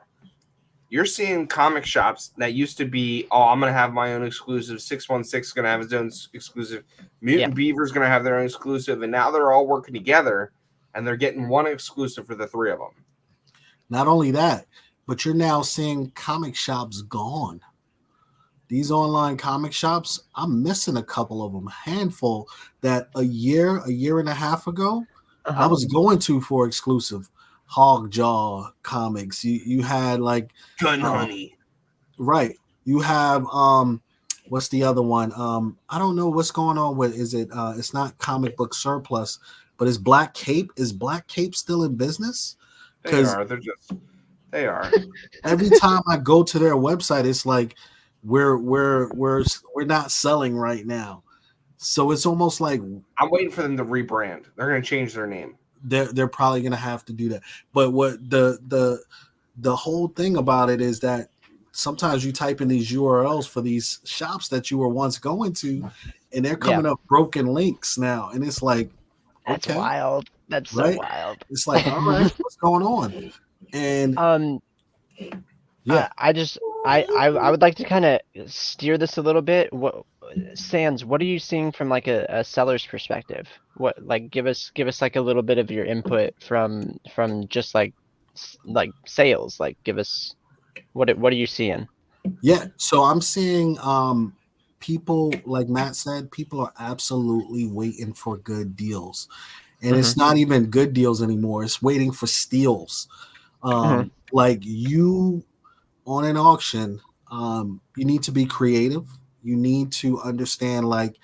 Speaker 2: You're seeing comic shops that used to be, oh, I'm going to have my own exclusive. 616 is going to have his own exclusive. Mutant Beaver is going to have their own exclusive. And now they're all working together, and they're getting one exclusive for the three of them.
Speaker 1: Not only that, but you're now seeing comic shops gone. These online comic shops, I'm missing a couple of them, handful that a year and a half ago, I was going to for exclusive. Hogjaw comics. You had like
Speaker 2: Gun Honey.
Speaker 1: Right. You have what's the other one? I don't know what's going on with, is it it's not Comic Book Surplus, but is Black Cape still in business?
Speaker 2: They are.
Speaker 1: Every time I go to their website, it's like we're not selling right now. So it's almost like
Speaker 2: I'm waiting for them to rebrand. They're going to change their name.
Speaker 1: They're probably going to have to do that. But what the whole thing about it is that sometimes you type in these URLs for these shops that you were once going to, and they're coming up broken links now, and it's like,
Speaker 3: that's wild. That's
Speaker 1: right?
Speaker 3: So wild.
Speaker 1: It's like, all right, what's going on? And
Speaker 3: I would like to kind of steer this a little bit. Sans, what are you seeing from like a seller's perspective? What, like, give us like a little bit of your input from just like sales. Like, give us what are you seeing?
Speaker 1: Yeah, so I'm seeing people, like Matt said, people are absolutely waiting for good deals, and it's not even good deals anymore. It's waiting for steals. Like, you on an auction, you need to be creative. You need to understand, like,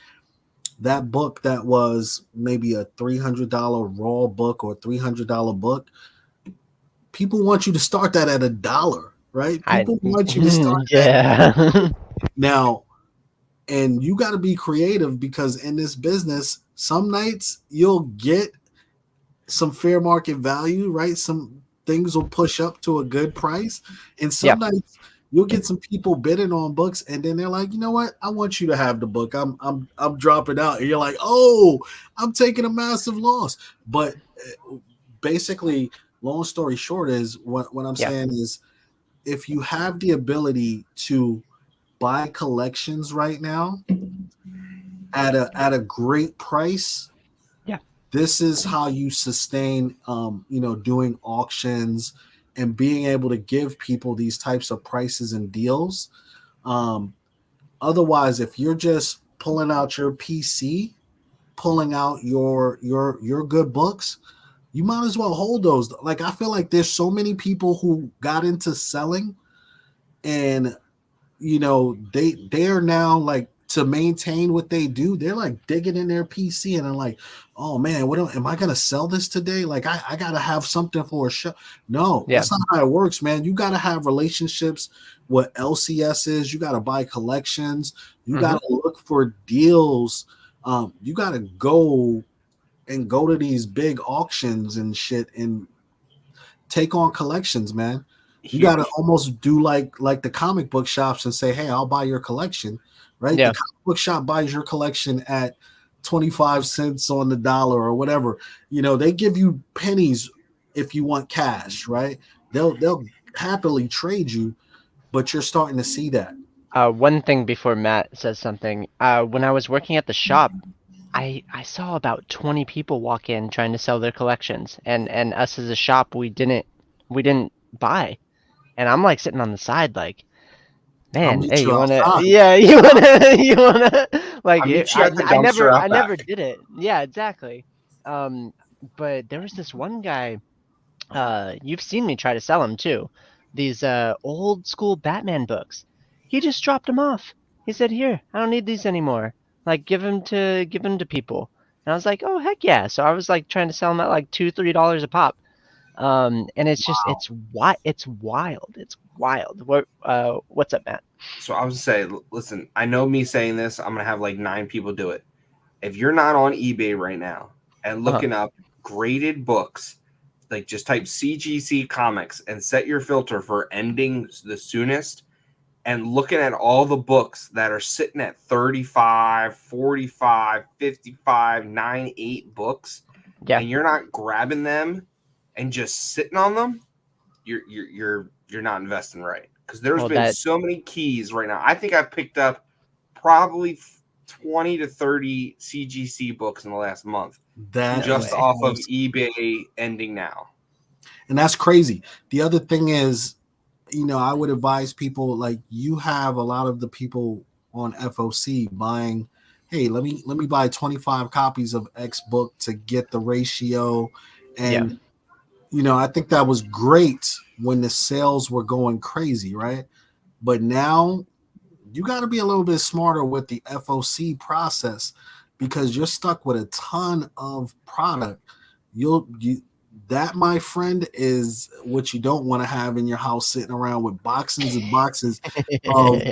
Speaker 1: that book that was maybe a $300 raw book or $300 book. People want you to start that at $1, right? People want you to start that. Now, and you got to be creative, because in this business, some nights you'll get some fair market value, right? Some things will push up to a good price, and some nights you'll get some people bidding on books, and then they're like, you know what? I want you to have the book. I'm dropping out. And you're like, oh, I'm taking a massive loss. But basically, long story short is what I'm saying is, if you have the ability to buy collections right now at a great price, this is how you sustain doing auctions and being able to give people these types of prices and deals. Otherwise, if you're just pulling out your PC, pulling out your good books, you might as well hold those. Like, I feel like there's so many people who got into selling, and they are now, like, to maintain what they do, they're like digging in their PC, and they're like, oh man, am I gonna sell this today? Like, I gotta have something for a show. No, that's not how it works, man. You gotta have relationships with LCSs. You gotta buy collections. You gotta look for deals. You gotta go to these big auctions and shit and take on collections, man. You gotta almost do like the comic book shops and say, hey, I'll buy your collection. Right? The comic book shop buys your collection at 25 cents on the dollar or whatever. They give you pennies if you want cash, right? They'll happily trade you, but you're starting to see that.
Speaker 3: One thing before Matt says something. When I was working at the shop, I saw about 20 people walk in trying to sell their collections, and us as a shop, we didn't buy. And I'm like sitting on the side like, man, hey, you wanna like, I never did it. Yeah, exactly. But there was this one guy, you've seen me try to sell him too, these old school Batman books. He just dropped them off. He said, here, I don't need these anymore. Like, give them to people. And I was like, oh, heck yeah. So I was like trying to sell them at like $2-3 a pop. And it's just it's wild. It's wild. What's up, Matt?
Speaker 2: So I was gonna say, listen, I know me saying this, I'm gonna have like 9 people do it. If you're not on eBay right now and looking up graded books, like just type CGC Comics and set your filter for ending the soonest, and looking at all the books that are sitting at 35, 45, 55, 98 books, and you're not grabbing them and just sitting on them, you're not investing right. Because there's been so many keys right now. I think I've picked up probably 20 to 30 CGC books in the last month. Just off of eBay ending now.
Speaker 1: And that's crazy. The other thing is, I would advise people, like, you have a lot of the people on FOC buying, hey, let me buy 25 copies of X book to get the ratio. And I think that was great when the sales were going crazy, right? But now you got to be a little bit smarter with the FOC process, because you're stuck with a ton of product. That, my friend, is what you don't want to have in your house, sitting around with boxes and boxes of,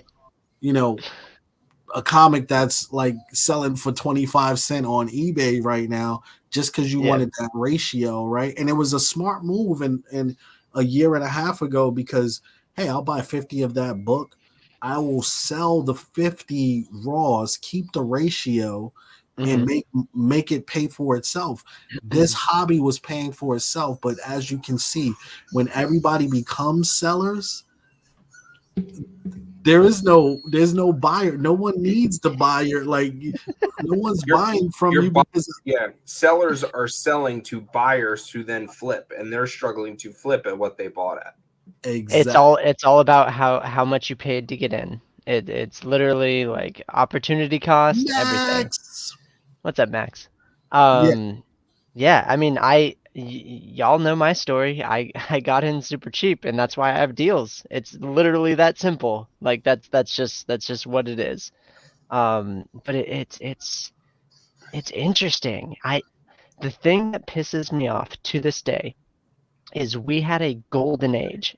Speaker 1: a comic that's like selling for 25 cents on eBay right now, just because you wanted that ratio, right? And it was a smart move in a year and a half ago, because, hey, I'll buy 50 of that book. I will sell the 50 raws, keep the ratio, and make it pay for itself. This hobby was paying for itself, but as you can see, when everybody becomes sellers, there's no buyer. No one needs the buyer. Like, no one's buying from you because
Speaker 2: sellers are selling to buyers who then flip, and they're struggling to flip at what they bought at.
Speaker 1: Exactly.
Speaker 3: It's all about how much you paid to get in. It's literally like opportunity cost, everything. What's up, Max? Yeah, I mean, y'all know my story. I got in super cheap, and that's why I have deals. It's literally that simple. Like that's just what it is. But it's interesting. The thing that pisses me off to this day is we had a golden age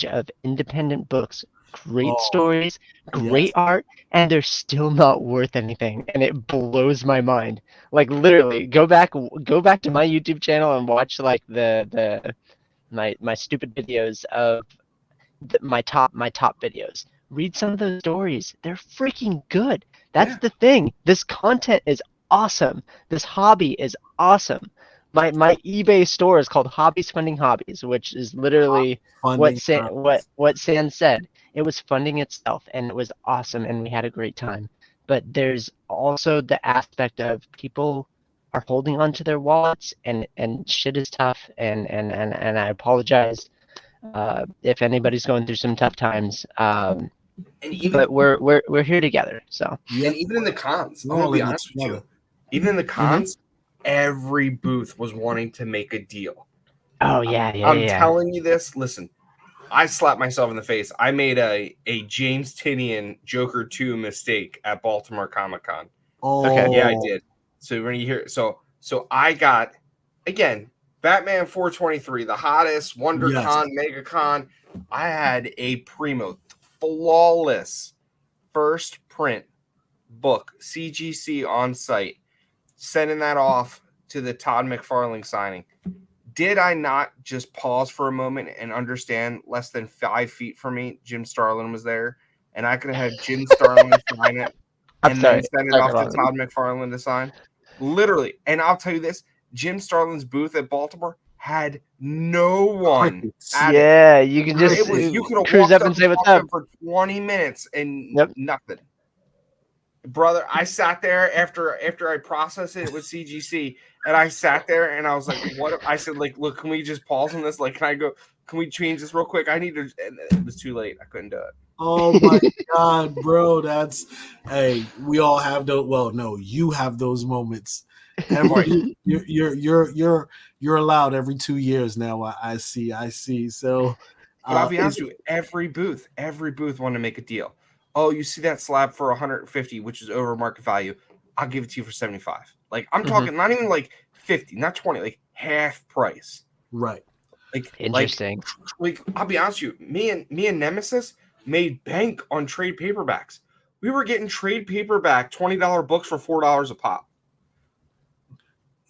Speaker 3: of independent books, great stories, great art, and they're still not worth anything, and it blows my mind. Like, literally, go back to my YouTube channel and watch like my stupid videos of my top videos. Read some of those stories. They're freaking good. That's the thing. This content is awesome. This hobby is awesome. My eBay store is called Hobbies Funding Hobbies, which is literally what San said. It was funding itself, and it was awesome, and we had a great time. But there's also the aspect of people are holding onto their wallets, and shit is tough. And I apologize if anybody's going through some tough times. But we're here together. So
Speaker 2: and even in the cons, I'm gonna be honest with you. Even in the cons. Every booth was wanting to make a deal.
Speaker 3: Oh yeah,
Speaker 2: I'm telling you this. Listen, I slapped myself in the face. I made a James Tynion Joker 2 mistake at Baltimore Comic-Con.
Speaker 1: Oh, okay.
Speaker 2: Yeah, I did. So when you hear, so I got, again, Batman 423, the hottest WonderCon, MegaCon. I had a primo, flawless first print book, CGC on site. Sending that off to the Todd McFarlane signing. Did I not just pause for a moment and understand less than 5 feet from me, Jim Starlin was there, and I could have had Jim Starlin sign it and then send it off to Todd McFarlane to sign? Literally. And I'll tell you this, Jim Starlin's booth at Baltimore had no one at it.
Speaker 3: You can just
Speaker 2: you could have
Speaker 3: cruise up and say what's up
Speaker 2: for 20 minutes and nothing. Brother, I sat there after I processed it with CGC, and I sat there and I was like, "What?" I said, "Like, look, can we just pause on this? Like, can we change this real quick? I need to." And it was too late. I couldn't do it.
Speaker 1: Oh my god, bro! We all have those. Well, no, you have those moments. You're allowed every 2 years now. I see. So,
Speaker 2: but I'll be honest with you, every booth wanted to make a deal. Oh, you see that slab for 150, which is over market value. I'll give it to you for 75. Like, I'm talking not even like 50, not 20, like half price.
Speaker 1: Right.
Speaker 3: Interesting.
Speaker 2: Like I'll be honest with you, me and Nemesis made bank on trade paperbacks. We were getting trade paperback $20 books for $4 a pop.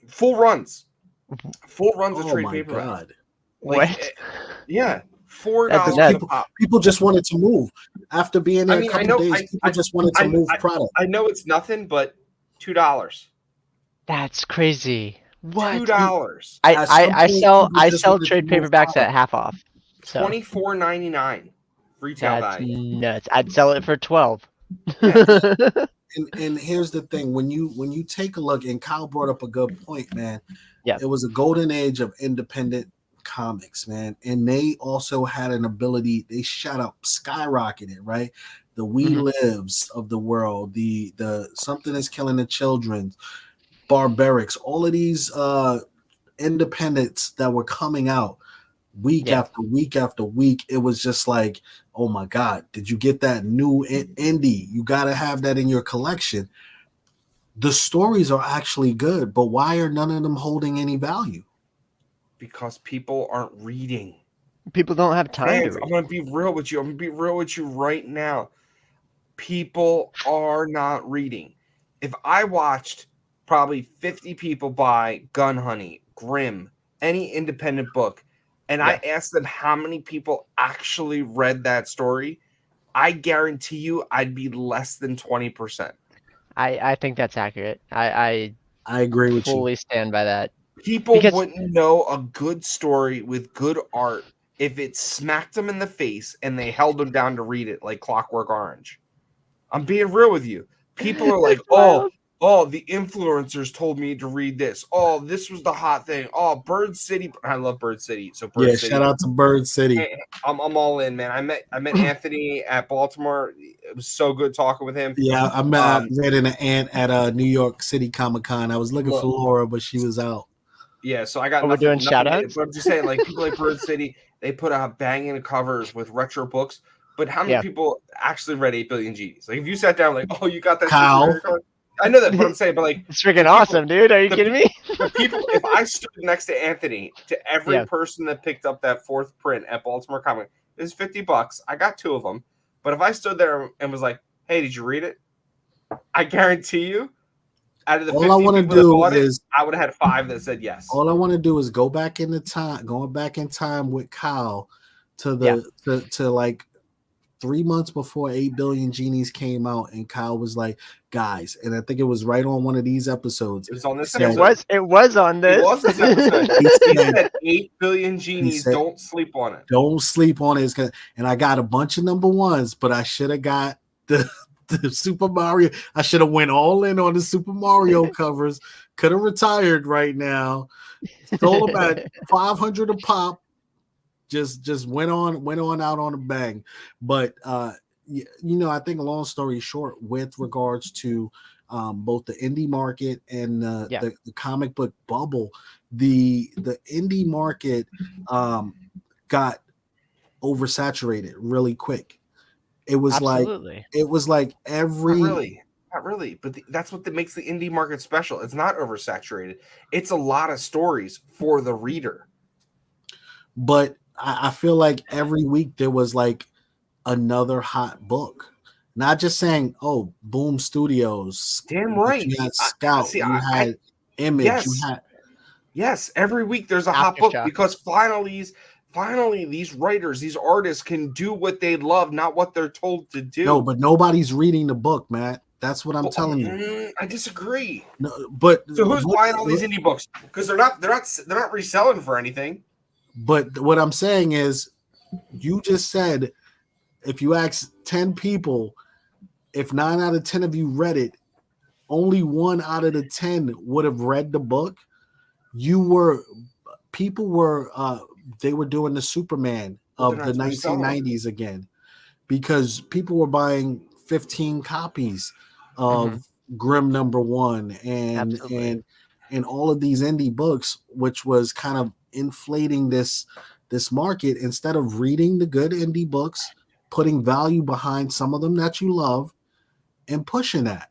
Speaker 2: Full runs of trade paperback.
Speaker 1: God.
Speaker 3: What?
Speaker 2: Yeah, $4 a pop.
Speaker 1: People just wanted to move after being there a couple days. People just wanted to move product.
Speaker 2: I know it's nothing, but $2.
Speaker 3: That's crazy. What?
Speaker 2: $2.
Speaker 3: I sell trade paperbacks at half off. So.
Speaker 2: $24.99 retail value.
Speaker 3: Nuts. I'd sell it for $12.
Speaker 1: And here's the thing: when you take a look, and Kyle brought up a good point, man.
Speaker 3: Yeah,
Speaker 1: it was a golden age of independent comics, man, and they also had an ability. They shot up, skyrocketed, right? The We Lives of the world, the Something Is Killing the Children, Barbarics, all of these independents that were coming out week after week after week. It was just like, oh my God, did you get that new indie? You got to have that in your collection. The stories are actually good, but why are none of them holding any value?
Speaker 2: Because people aren't reading.
Speaker 3: People don't have time to read.
Speaker 2: I'm going to be real with you. I'm going to be real with you right now. People are not reading. If I watched probably 50 people buy Gun Honey, Grimm, any independent book, and I asked them how many people actually read that story, I guarantee you I'd be less than 20%.
Speaker 3: I think that's accurate. I
Speaker 1: agree with you.
Speaker 3: Fully stand by that.
Speaker 2: People wouldn't know a good story with good art if it smacked them in the face and they held them down to read it like Clockwork Orange. I'm being real with you. People are like, oh, the influencers told me to read this. Oh, this was the hot thing. Oh, Bird City. I love Bird City. So Bird City.
Speaker 1: Shout out to Bird City.
Speaker 2: I'm all in, man. I met Anthony at Baltimore. It was so good talking with him.
Speaker 1: Yeah, I met an aunt at New York City Comic-Con. I was looking for Laura, but she was out.
Speaker 2: Yeah, so I got
Speaker 3: we're doing shout outs.
Speaker 2: But I'm just saying, like people like Bird City, they put out banging covers with retro books. But how many people actually read 8 Billion Genies? Like if you sat down, like, oh, you got that.
Speaker 1: Kyle.
Speaker 2: I know that, but I'm saying, but like,
Speaker 3: it's freaking awesome, dude. Are you kidding me?
Speaker 2: The people, if I stood next to Anthony, to every person that picked up that fourth print at Baltimore Comic, it was $50. I got 2 of them. But if I stood there and was like, hey, did you read it? I guarantee you, out of the 50 people that bought it, I would have had 5 that said yes.
Speaker 1: All I want to do is going back in time with Kyle to like 3 months before 8 Billion Genies came out, and Kyle was like, guys, and I think it was right on one of these episodes.
Speaker 2: It was on this
Speaker 3: episode. It was on this.
Speaker 2: It was this episode. He said 8 Billion Genies, don't sleep on it.
Speaker 1: Don't sleep on it. And I got a bunch of number ones, but I should have got the Super Mario. I should have went all in on the Super Mario covers. Could have retired right now. Sold them at $500 a pop. Just went on out on a bang. But I think long story short, with regards to both the indie market and the comic book bubble, the indie market got oversaturated really quick. It was like every
Speaker 2: not really, but that's what makes the indie market special. It's not oversaturated. It's a lot of stories for the reader.
Speaker 1: But I feel like every week there was like another hot book. Not just saying, oh, Boom Studios.
Speaker 2: Damn right.
Speaker 1: You had Scout. You had Image.
Speaker 2: Yes, every week there's a hot book because finally these writers, these artists can do what they love, not what they're told to do.
Speaker 1: No, but nobody's reading the book, Matt. That's what I'm telling you.
Speaker 2: I disagree.
Speaker 1: No, but
Speaker 2: so who's buying all these indie books? Because they're not reselling for anything.
Speaker 1: But what I'm saying is, you just said if you ask 10 people, if 9 out of 10 of you read it, only 1 out of the 10 would have read the book. People were doing the Superman of the 1990s again, because people were buying 15 copies of Grimm #1 and all of these indie books, which was kind of inflating this market. Instead of reading the good indie books, putting value behind some of them that you love, and pushing that.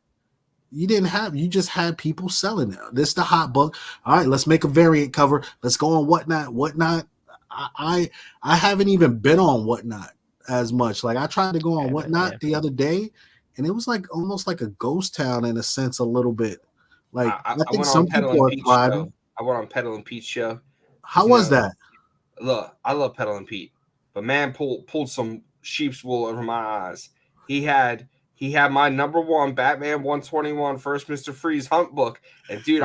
Speaker 1: You just had people selling it. This is the hot book. All right, let's make a variant cover. Let's go on Whatnot. I haven't even been on Whatnot as much. Like I tried to go on Whatnot the other day, and it was like almost like a ghost town in a sense, a little bit. Like I think some people are thriving.
Speaker 2: I went on Pedal and Pete's show.
Speaker 1: How was that?
Speaker 2: Look, I love Pedal and Pete, but man pulled some sheep's wool over my eyes. He had my number one Batman 121 First Mr. Freeze Hunt book, and dude,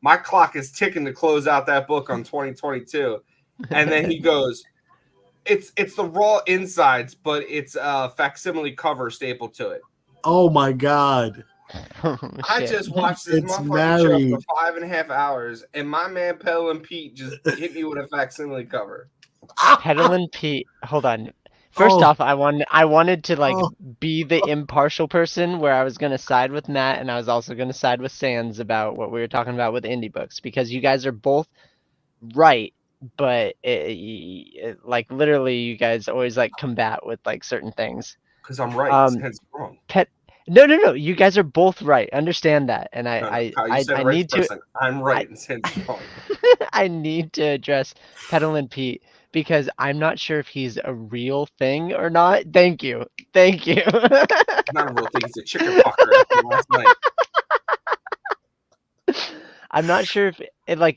Speaker 2: my clock is ticking to close out that book on 2022. And then he goes, it's the raw insides, but it's a facsimile cover stapled to it.
Speaker 1: Oh my god!
Speaker 2: I just watched this motherfucking show for 5.5 hours, and my man Pedal and Pete just hit me with a facsimile cover.
Speaker 3: Pedal and Pete, hold on. First off, I wanted to like be the impartial person where I was going to side with Matt, and I was also going to side with Sans about what we were talking about with indie books, because you guys are both right, but like literally you guys always like combat with like certain things.
Speaker 2: Because I'm right, Sans wrong.
Speaker 3: No, you guys are both right. Understand that, and I need to.
Speaker 2: I'm right, and Sans wrong.
Speaker 3: I need to address Pedal and Pete, because I'm not sure if he's a real thing or not. Thank you.
Speaker 2: Not a real thing. He's a chicken fucker after last night.
Speaker 3: I'm not sure if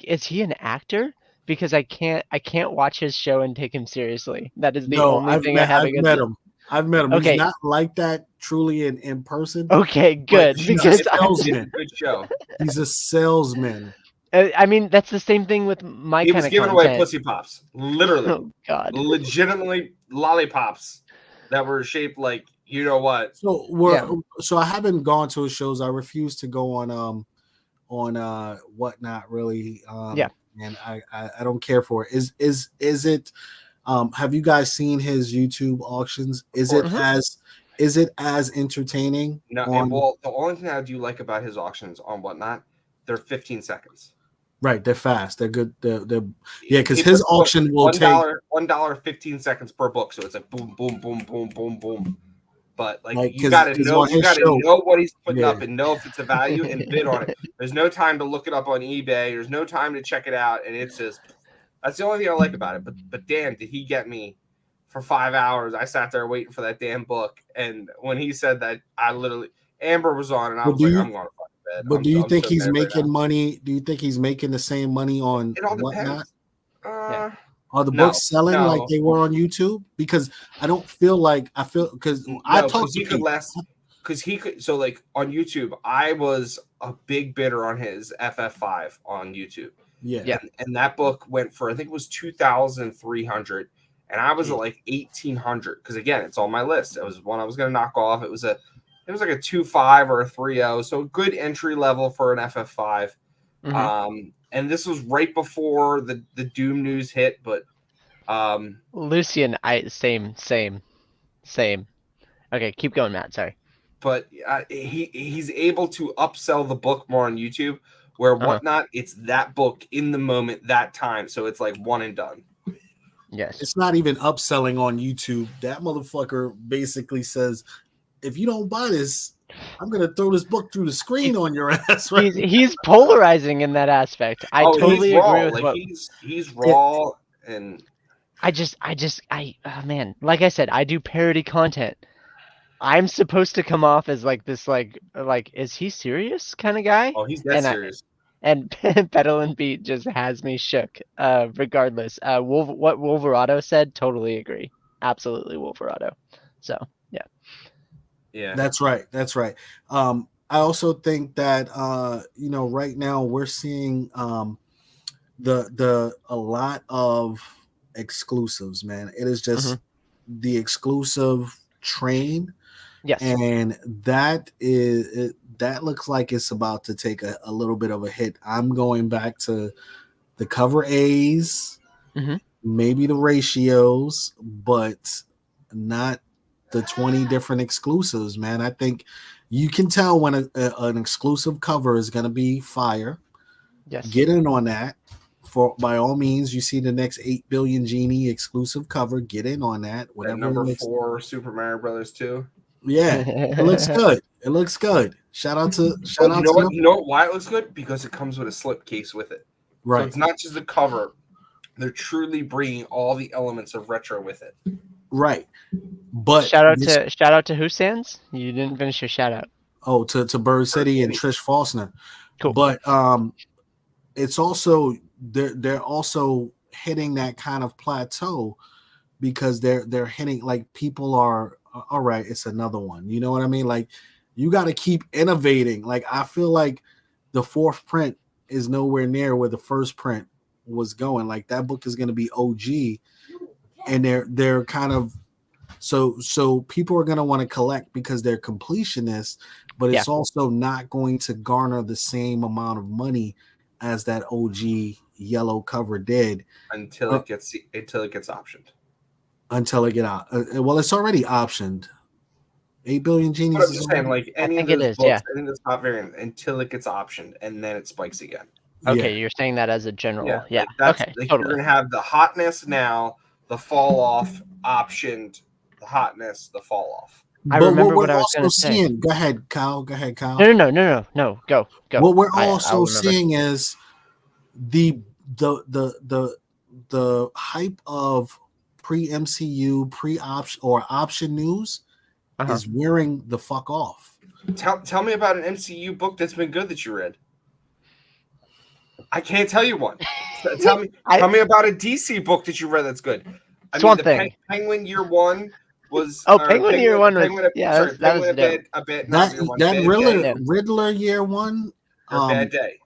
Speaker 3: is he an actor? Because I can't watch his show and take him seriously. That is the only thing I have against him.
Speaker 1: I've met him.
Speaker 3: Okay.
Speaker 1: He's not like that truly in person.
Speaker 3: Okay, good.
Speaker 1: Because good show. He's a salesman.
Speaker 3: I mean, that's the same thing with my kind of content. He was giving away
Speaker 2: pussy pops, literally.
Speaker 3: Oh God,
Speaker 2: legitimately lollipops that were shaped like you know what.
Speaker 1: So I haven't gone to his shows. I refuse to go on Whatnot really. And I don't care for it. Is it? Have you guys seen his YouTube auctions? Is it as entertaining?
Speaker 2: No. Well, the only thing I do like about his auctions on Whatnot, they're 15 seconds.
Speaker 1: Right, they're fast. They're good. They're because his auction will take
Speaker 2: $1 15 seconds per book, so it's like boom, boom, boom, boom, boom, boom. But you gotta know what he's putting up and know if it's a value and bid on it. There's no time to look it up on eBay. There's no time to check it out, and it's just that's the only thing I like about it. But damn, did he get me for 5 hours? I sat there waiting for that damn book, and when he said that, I literally Amber was on, and I was like, I'm going to fucking bed.
Speaker 1: But do you think he's making money? Do you think he's making the same money on Whatnot? Are the books selling like they were on YouTube? Because I don't feel like because I talked to people.
Speaker 2: Because he could, so like on YouTube, I was a big bidder on his FF5 on YouTube.
Speaker 1: Yeah.
Speaker 2: And that book went for, I think it was 2,300, and I was at like 1,800. Because again, it's on my list. It was one I was going to knock off. It was like a 2.5 or a 3.0, so a good entry level for an FF5. Mm-hmm. And this was right before the Doom news hit, but
Speaker 3: Lucian, same. Okay, keep going, Matt. Sorry.
Speaker 2: But he's able to upsell the book more on YouTube, where Whatnot, it's that book in the moment, that time. So it's like one and done.
Speaker 3: Yes.
Speaker 1: It's not even upselling on YouTube. That motherfucker basically says, if you don't buy this, I'm going to throw this book through the screen on your ass. Right?
Speaker 3: He's polarizing in that aspect. I totally agree with what...
Speaker 2: He's raw and...
Speaker 3: man, like I said, I do parody content. I'm supposed to come off as like this, like, is he serious kind of guy?
Speaker 2: Oh, he's that serious.
Speaker 3: And Pedal and Beat just has me shook. Regardless, what Wolverado said, totally agree. Absolutely, Wolverado. So
Speaker 2: yeah,
Speaker 1: that's right. I also think that right now we're seeing a lot of exclusives. Man, it is just the exclusive train.
Speaker 3: Yes.
Speaker 1: And that looks like it's about to take a little bit of a hit. I'm going back to the cover A's, maybe the ratios, but not the 20 different exclusives, man. I think you can tell when an exclusive cover is going to be fire.
Speaker 3: Yes.
Speaker 1: Get in on that. By all means, you see the next 8 billion Genie exclusive cover, get in on that.
Speaker 2: Whatever. Number 4 Super Mario Brothers 2.
Speaker 1: Yeah, it looks good. It looks good. Shout out to
Speaker 2: you know why it looks good? Because it comes with a slip case with it.
Speaker 1: Right.
Speaker 2: So it's not just the cover. They're truly bringing all the elements of retro with it.
Speaker 1: Right. But
Speaker 3: shout out to Who Stands? You didn't finish your shout out.
Speaker 1: Oh, to Bird City and Trish Faulkner.
Speaker 3: Cool.
Speaker 1: But it's also they're also hitting that kind of plateau because they're hitting like people are all right, it's another one. You know what I mean? Like you got to keep innovating. Like I feel like the fourth print is nowhere near where the first print was going. Like that book is going to be OG, and they're kind of so people are going to want to collect because they're completionists, but it's also not going to garner the same amount of money as that OG yellow cover did
Speaker 2: until it gets optioned.
Speaker 1: Until it get out. Well, it's already optioned. 8 Billion Genies.
Speaker 2: I'm just saying, like any of those books, I think it's top variant until it gets optioned, and then it spikes again.
Speaker 3: Okay, you're saying that as a general. Yeah.
Speaker 2: Okay. Like, totally. You're gonna have the hotness now, the fall off, optioned, the hotness, the fall off.
Speaker 3: I remember what I was going to say.
Speaker 1: Go ahead, Kyle.
Speaker 3: No. Go.
Speaker 1: What we're also seeing is the hype of pre-MCU, pre-option or option news is wearing the fuck off.
Speaker 2: Tell me about an MCU book that's been good that you read. I can't tell you one. Tell me about a DC book that you read that's good.
Speaker 3: Swamp Thing.
Speaker 2: Penguin Year One was.
Speaker 3: Penguin Year One was. That was
Speaker 1: that Riddler Year One.
Speaker 2: Bad Day.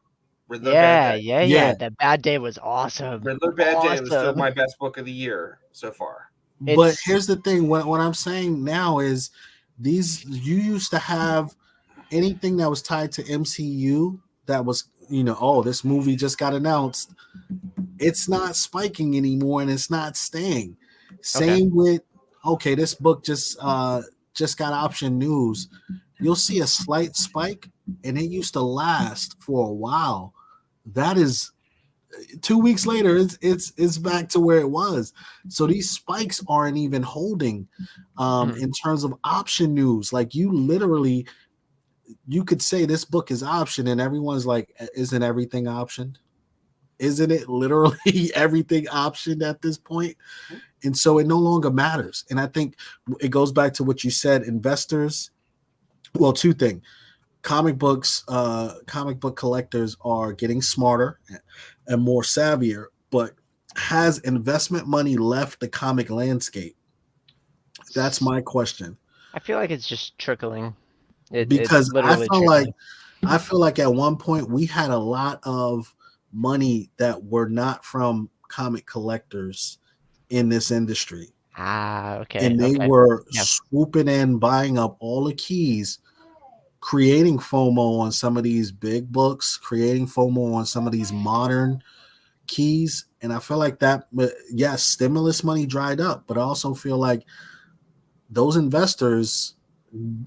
Speaker 3: Yeah. That Bad Day was awesome.
Speaker 2: Riddler Bad Day was still my best book of the year so far.
Speaker 1: But here's the thing: what I'm saying now is you used to have anything that was tied to MCU that was, this movie just got announced. It's not spiking anymore, and it's not staying. Same with this book just got option news. You'll see a slight spike, and it used to last for a while. That is 2 weeks later, it's back to where it was. So these spikes aren't even holding in terms of option news. Like you could say this book is optioned, and everyone's like, isn't everything optioned? Isn't it literally everything optioned at this point? And so it no longer matters. And I think it goes back to what you said, investors. Well, two things. Comic book collectors are getting smarter and more savvier, but has investment money left the comic landscape? That's my question.
Speaker 3: I feel like it's just trickling.
Speaker 1: Because I feel like at one point we had a lot of money that were not from comic collectors in this industry.
Speaker 3: Okay.
Speaker 1: And they were swooping in, buying up all the keys, creating FOMO on some of these big books, creating FOMO on some of these modern keys. And I feel like that, but yes, stimulus money dried up, but I also feel like those investors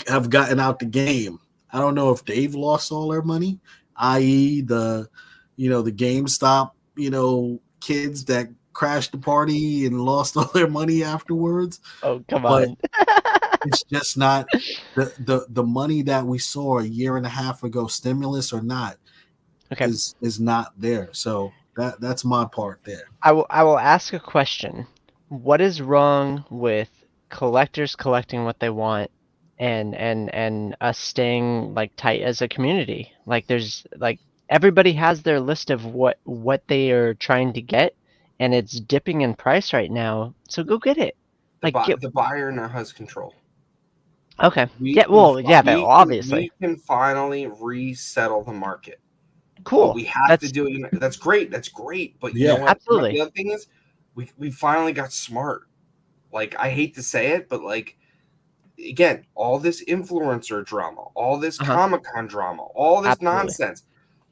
Speaker 1: have gotten out the game. I don't know if they've lost all their money, i.e. the GameStop, kids that crashed the party and lost all their money afterwards.
Speaker 3: Oh, come on.
Speaker 1: It's just not the money that we saw a year and a half ago, stimulus or not, is not there. So that's my part there.
Speaker 3: I will ask a question. What is wrong with collectors collecting what they want and us staying like tight as a community? Like there's like everybody has their list of what they are trying to get, and it's dipping in price right now. So go get it.
Speaker 2: The buyer now has control.
Speaker 3: Okay. Obviously.
Speaker 2: We can finally resettle the market.
Speaker 3: Cool.
Speaker 2: But we have to do it. That's great. But you know what?
Speaker 3: Absolutely.
Speaker 2: The other thing is, we finally got smart. Like, I hate to say it, but like, again, all this influencer drama, all this Comic-Con drama, all this nonsense.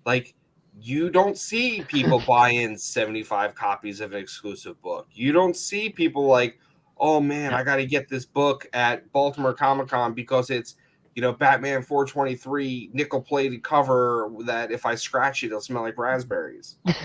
Speaker 2: Like, you don't see people buy in 75 copies of an exclusive book. You don't see people like, oh man, I got to get this book at Baltimore Comic-Con because it's, Batman 423 nickel-plated cover that if I scratch it, it'll smell like raspberries. I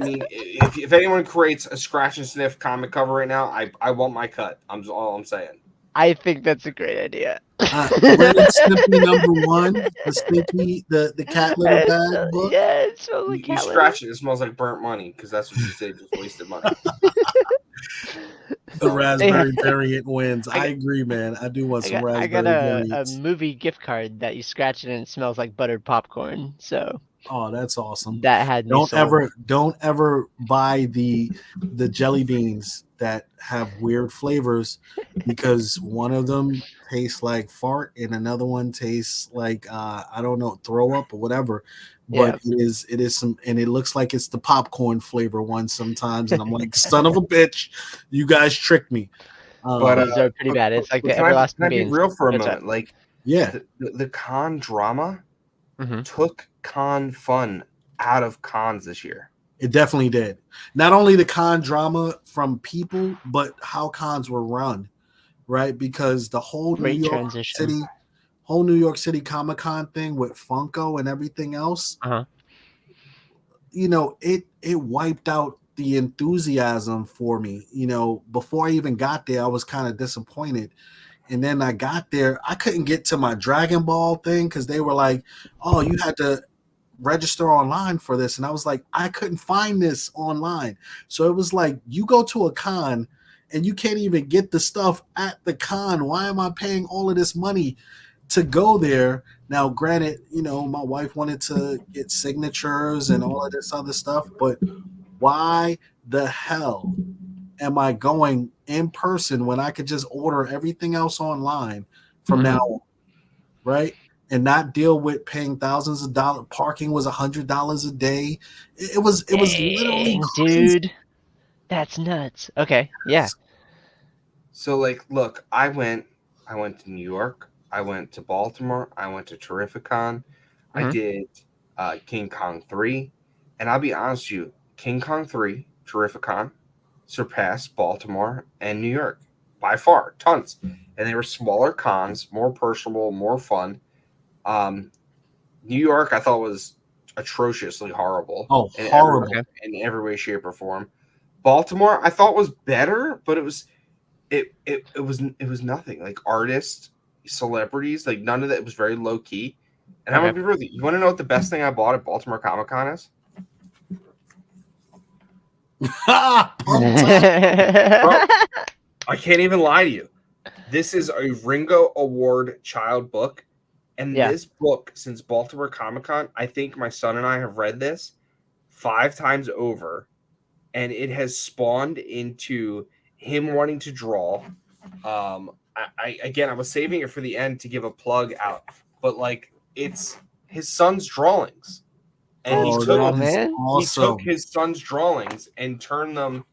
Speaker 2: mean, if anyone creates a scratch and sniff comic cover right now, I want my cut. All I'm saying.
Speaker 3: I think that's a great idea.
Speaker 1: Ren and Stimpy #1, the Stimpy, the cat litter bag book.
Speaker 3: Yeah, it smells like
Speaker 2: You
Speaker 3: cat
Speaker 2: scratch it, it smells like burnt money because that's what you say. Just wasted money.
Speaker 1: The raspberry variant wins. I agree, man. I do want some raspberry
Speaker 3: I got
Speaker 1: variants.
Speaker 3: a movie gift card that you scratch it and it smells like buttered popcorn. So
Speaker 1: oh, that's awesome.
Speaker 3: That had me
Speaker 1: don't ever buy the jelly beans that have weird flavors because one of them tastes like fart and another one tastes like I don't know, throw up or whatever. But it is some, and it looks like it's the popcorn flavor one sometimes, and I'm like, son of a bitch, you guys tricked me.
Speaker 3: But those are pretty bad. It's like the everlasting beans.
Speaker 2: Can I be real for a moment? Like,
Speaker 1: yeah,
Speaker 2: the con drama took con fun out of cons this year.
Speaker 1: It definitely did. Not only the con drama from people, but how cons were run, right? Because the whole New York City Comic-Con thing with Funko and everything else, you know, it wiped out the enthusiasm for me. You know, before I even got there, I was kind of disappointed. And then I got there, I couldn't get to my Dragon Ball thing because they were like, oh, you had to register online for this. And I was like, I couldn't find this online. So it was like, you go to a con and you can't even get the stuff at the con. Why am I paying all of this money to go there? Now, granted, you know, my wife wanted to get signatures and all of this other stuff, but why the hell am I going in person when I could just order everything else online from now on, right? And not deal with paying thousands of dollars. Parking was $100 a day. It was literally crazy.
Speaker 3: Dude, that's nuts. Okay, yeah.
Speaker 2: So like, look, I went to New York, I went to Baltimore, I went to Terrificon, I did King Kong 3, and I'll be honest with you, King Kong 3, Terrificon, surpassed Baltimore and New York by far, tons. And they were smaller cons, more personable, more fun. New York, I thought was atrociously horrible.
Speaker 1: Oh, horrible
Speaker 2: in every way, shape, or form. Baltimore, I thought was better, but it was nothing. Like artists, celebrities, like none of that. It was very low key. And I'm gonna be real. You want to know what the best thing I bought at Baltimore Comic Con is? Bro, I can't even lie to you. This is a Ringo Award child book. And this book, since Baltimore Comic Con, I think my son and I have read this 5 times over. And it has spawned into him wanting to draw. I was saving it for the end to give a plug out. But like, it's his son's drawings. And he took his son's drawings and turned them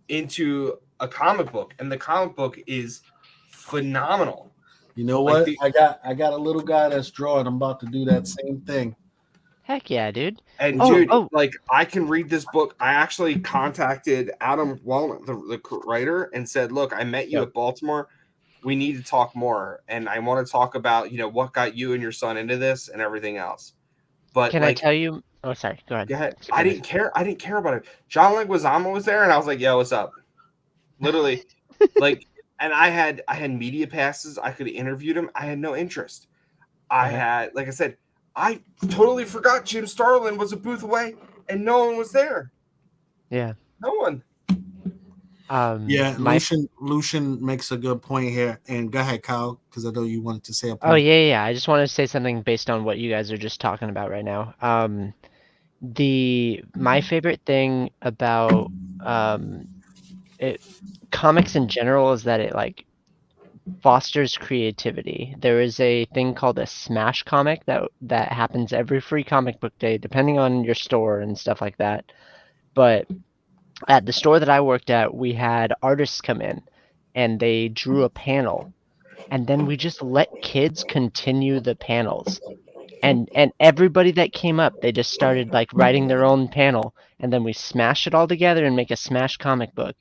Speaker 2: into a comic book, and the comic book is phenomenal.
Speaker 1: You know what? I got a little guy that's drawing. I'm about to do that same thing.
Speaker 3: Heck yeah, dude!
Speaker 2: And like I can read this book. I actually contacted Adam Walnut, the writer, and said, "Look, I met you at Baltimore. We need to talk more, and I want to talk about what got you and your son into this and everything else." But
Speaker 3: can I tell you? Oh, sorry. Go ahead.
Speaker 2: Go ahead. I didn't care about it. John Leguizamo was there, and I was like, "Yo, what's up?" Literally, like, and I had media passes. I could have interviewed him. I had no interest. I had, like I said, I totally forgot Jim Starlin was a booth away, and no one was there.
Speaker 3: Yeah.
Speaker 2: No one.
Speaker 1: Lucian makes a good point here. And go ahead, Kyle, because I know you wanted to say a point.
Speaker 3: Oh, yeah. I just wanted to say something based on what you guys are just talking about right now. My favorite thing about comics in general is that it like fosters creativity. There is a thing called a smash comic that happens every free comic book day, depending on your store and stuff like that. But at the store that I worked at, we had artists come in and they drew a panel, and then we just let kids continue the panels. And everybody that came up, they just started like writing their own panel, and then we smash it all together and make a smash comic book.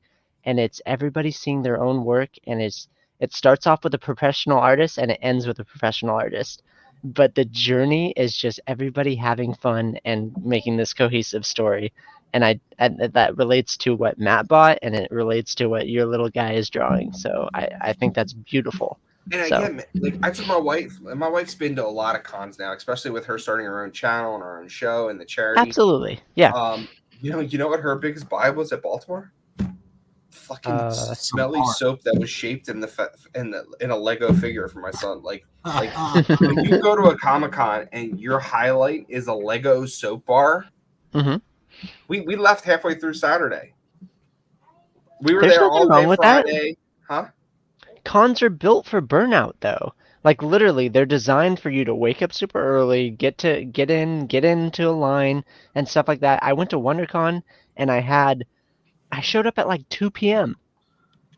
Speaker 3: And it's everybody seeing their own work, and it starts off with a professional artist and it ends with a professional artist. But the journey is just everybody having fun and making this cohesive story. and that relates to what Matt bought, and it relates to what your little guy is drawing. So I think that's beautiful.
Speaker 2: And again, like I took my wife, and my wife's been to a lot of cons now, especially with her starting her own channel and her own show and the charity.
Speaker 3: Absolutely, yeah.
Speaker 2: You know what her biggest buy was at Baltimore? Fucking smelly soap that was shaped in a Lego figure for my son. Like when you go to a Comic-Con and your highlight is a Lego soap bar.
Speaker 3: Mm-hmm.
Speaker 2: We left halfway through Saturday. We were there all day Friday. Huh?
Speaker 3: Cons are built for burnout, though. Like literally, they're designed for you to wake up super early, get into a line and stuff like that. I went to WonderCon and I showed up at like 2 p.m.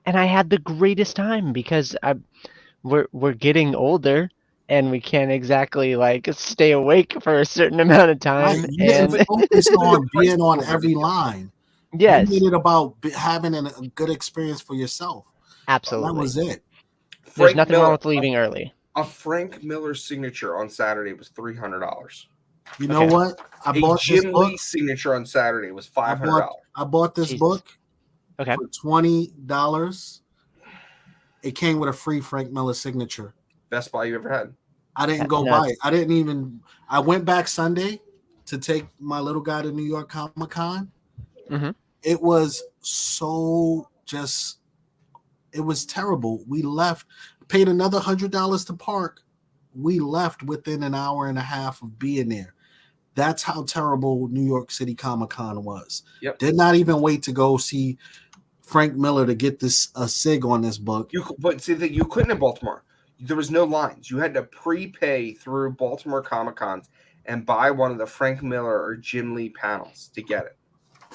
Speaker 3: and I had the greatest time because we're getting older and we can't exactly like stay awake for a certain amount of time.
Speaker 1: Right. You didn't focus on being on every line.
Speaker 3: Yes,
Speaker 1: you made it about having a good experience for yourself.
Speaker 3: Absolutely,
Speaker 1: that was it.
Speaker 3: There's nothing wrong with leaving early.
Speaker 2: A Frank Miller signature on Saturday was $300.
Speaker 1: You know what?
Speaker 2: I bought Jim Lee signature on Saturday was $500.
Speaker 1: I bought this book for $20. It came with a free Frank Miller signature.
Speaker 2: Best buy you ever had.
Speaker 1: I didn't go buy it. I went back Sunday to take my little guy to New York Comic-Con.
Speaker 3: Mm-hmm.
Speaker 1: It was it was terrible. We left, paid another $100 to park. We left within an hour and a half of being there. That's how terrible New York City Comic-Con was.
Speaker 2: Yep.
Speaker 1: Did not even wait to go see Frank Miller to get a sig on this book.
Speaker 2: But see that you couldn't in Baltimore. There was no lines. You had to prepay through Baltimore Comic-Cons and buy one of the Frank Miller or Jim Lee panels to get it.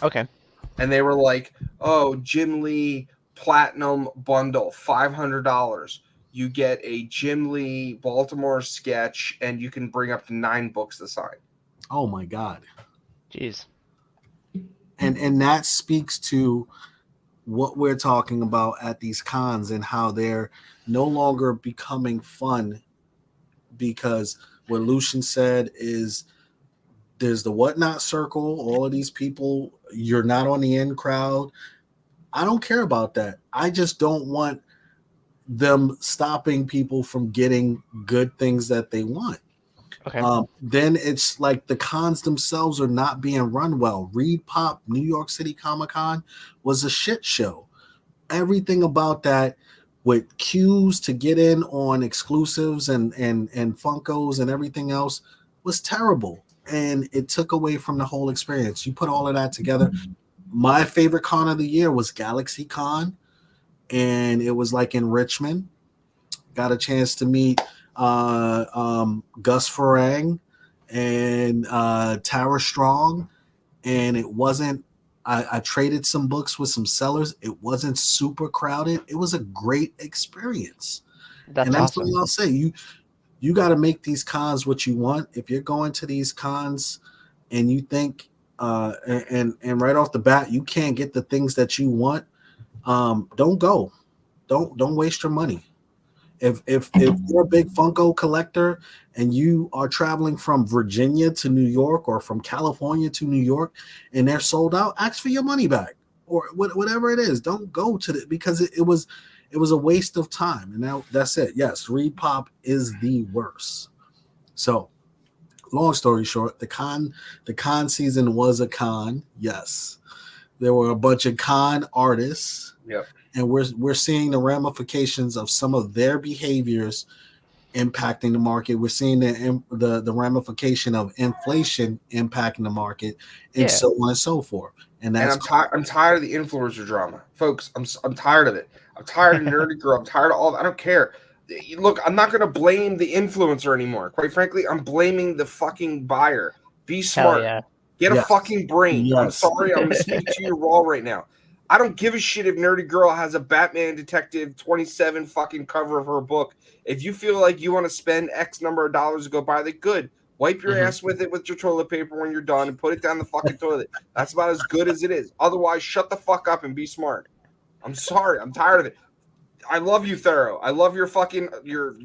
Speaker 3: Okay.
Speaker 2: And they were like, "Oh, Jim Lee Platinum Bundle, $500. You get a Jim Lee Baltimore sketch, and you can bring up to 9 books to sign."
Speaker 1: Oh my God.
Speaker 3: Jeez.
Speaker 1: And that speaks to what we're talking about at these cons and how they're no longer becoming fun, because what Lucian said is there's the whatnot circle, all of these people, you're not on the in crowd. I don't care about that. I just don't want them stopping people from getting good things that they want.
Speaker 3: Okay.
Speaker 1: Then it's like the cons themselves are not being run well. Reed Pop, New York City Comic-Con was a shit show. Everything about that, with queues to get in on exclusives and Funkos and everything else, was terrible. And it took away from the whole experience. You put all of that together. My favorite con of the year was Galaxy Con, and it was like in Richmond. Got a chance to meet Gus Farang and Tara Strong, and it wasn't. I traded some books with some sellers. It wasn't super crowded. It was a great experience. That's awesome. What I'll say. You got to make these cons what you want. If you're going to these cons and you think and right off the bat you can't get the things that you want, don't go. Don't waste your money. If you're a big Funko collector and you are traveling from Virginia to New York or from California to New York and they're sold out, ask for your money back or whatever it is. Don't go to it because it was a waste of time. And that's it. Yes, Reed Pop is the worst. So long story short, the con season was a con. Yes, there were a bunch of con artists.
Speaker 2: Yep.
Speaker 1: And we're seeing the ramifications of some of their behaviors impacting the market. We're seeing the ramification of inflation impacting the market, and so on and so forth. And
Speaker 2: I'm tired of the influencer drama, folks. I'm tired of it. I'm tired of Nerdy Girl. I'm tired of all. I don't care. Look, I'm not going to blame the influencer anymore. Quite frankly, I'm blaming the fucking buyer. Be smart.
Speaker 3: Yeah.
Speaker 2: Get a fucking brain. Yes. I'm sorry. I'm going to speak to your wall right now. I don't give a shit if Nerdy Girl has a Batman Detective 27 fucking cover of her book. If you feel like you want to spend X number of dollars to go buy it, good. Wipe your ass with it with your toilet paper when you're done and put it down the fucking toilet. That's about as good as it is. Otherwise, shut the fuck up and be smart. I'm sorry. I'm tired of it. I love you, Thero. I love your fucking your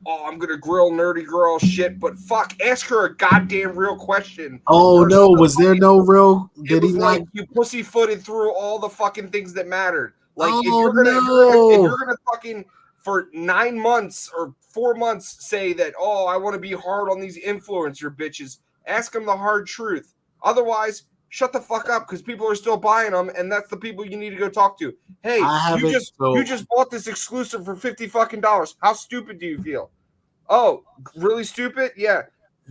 Speaker 2: oh, I'm gonna grill nerdy girl shit, but fuck, ask her a goddamn real question.
Speaker 1: Oh no, was there no real?
Speaker 2: It was like you pussyfooted through all the fucking things that mattered. Like
Speaker 1: oh,
Speaker 2: if you're gonna fucking for 9 months or 4 months say that, oh, I want to be hard on these influencer bitches, ask them the hard truth. Otherwise, shut the fuck up because people are still buying them, and that's the people you need to go talk to. Hey, you just bought this exclusive for $50 fucking. How stupid do you feel? Oh, really stupid? Yeah.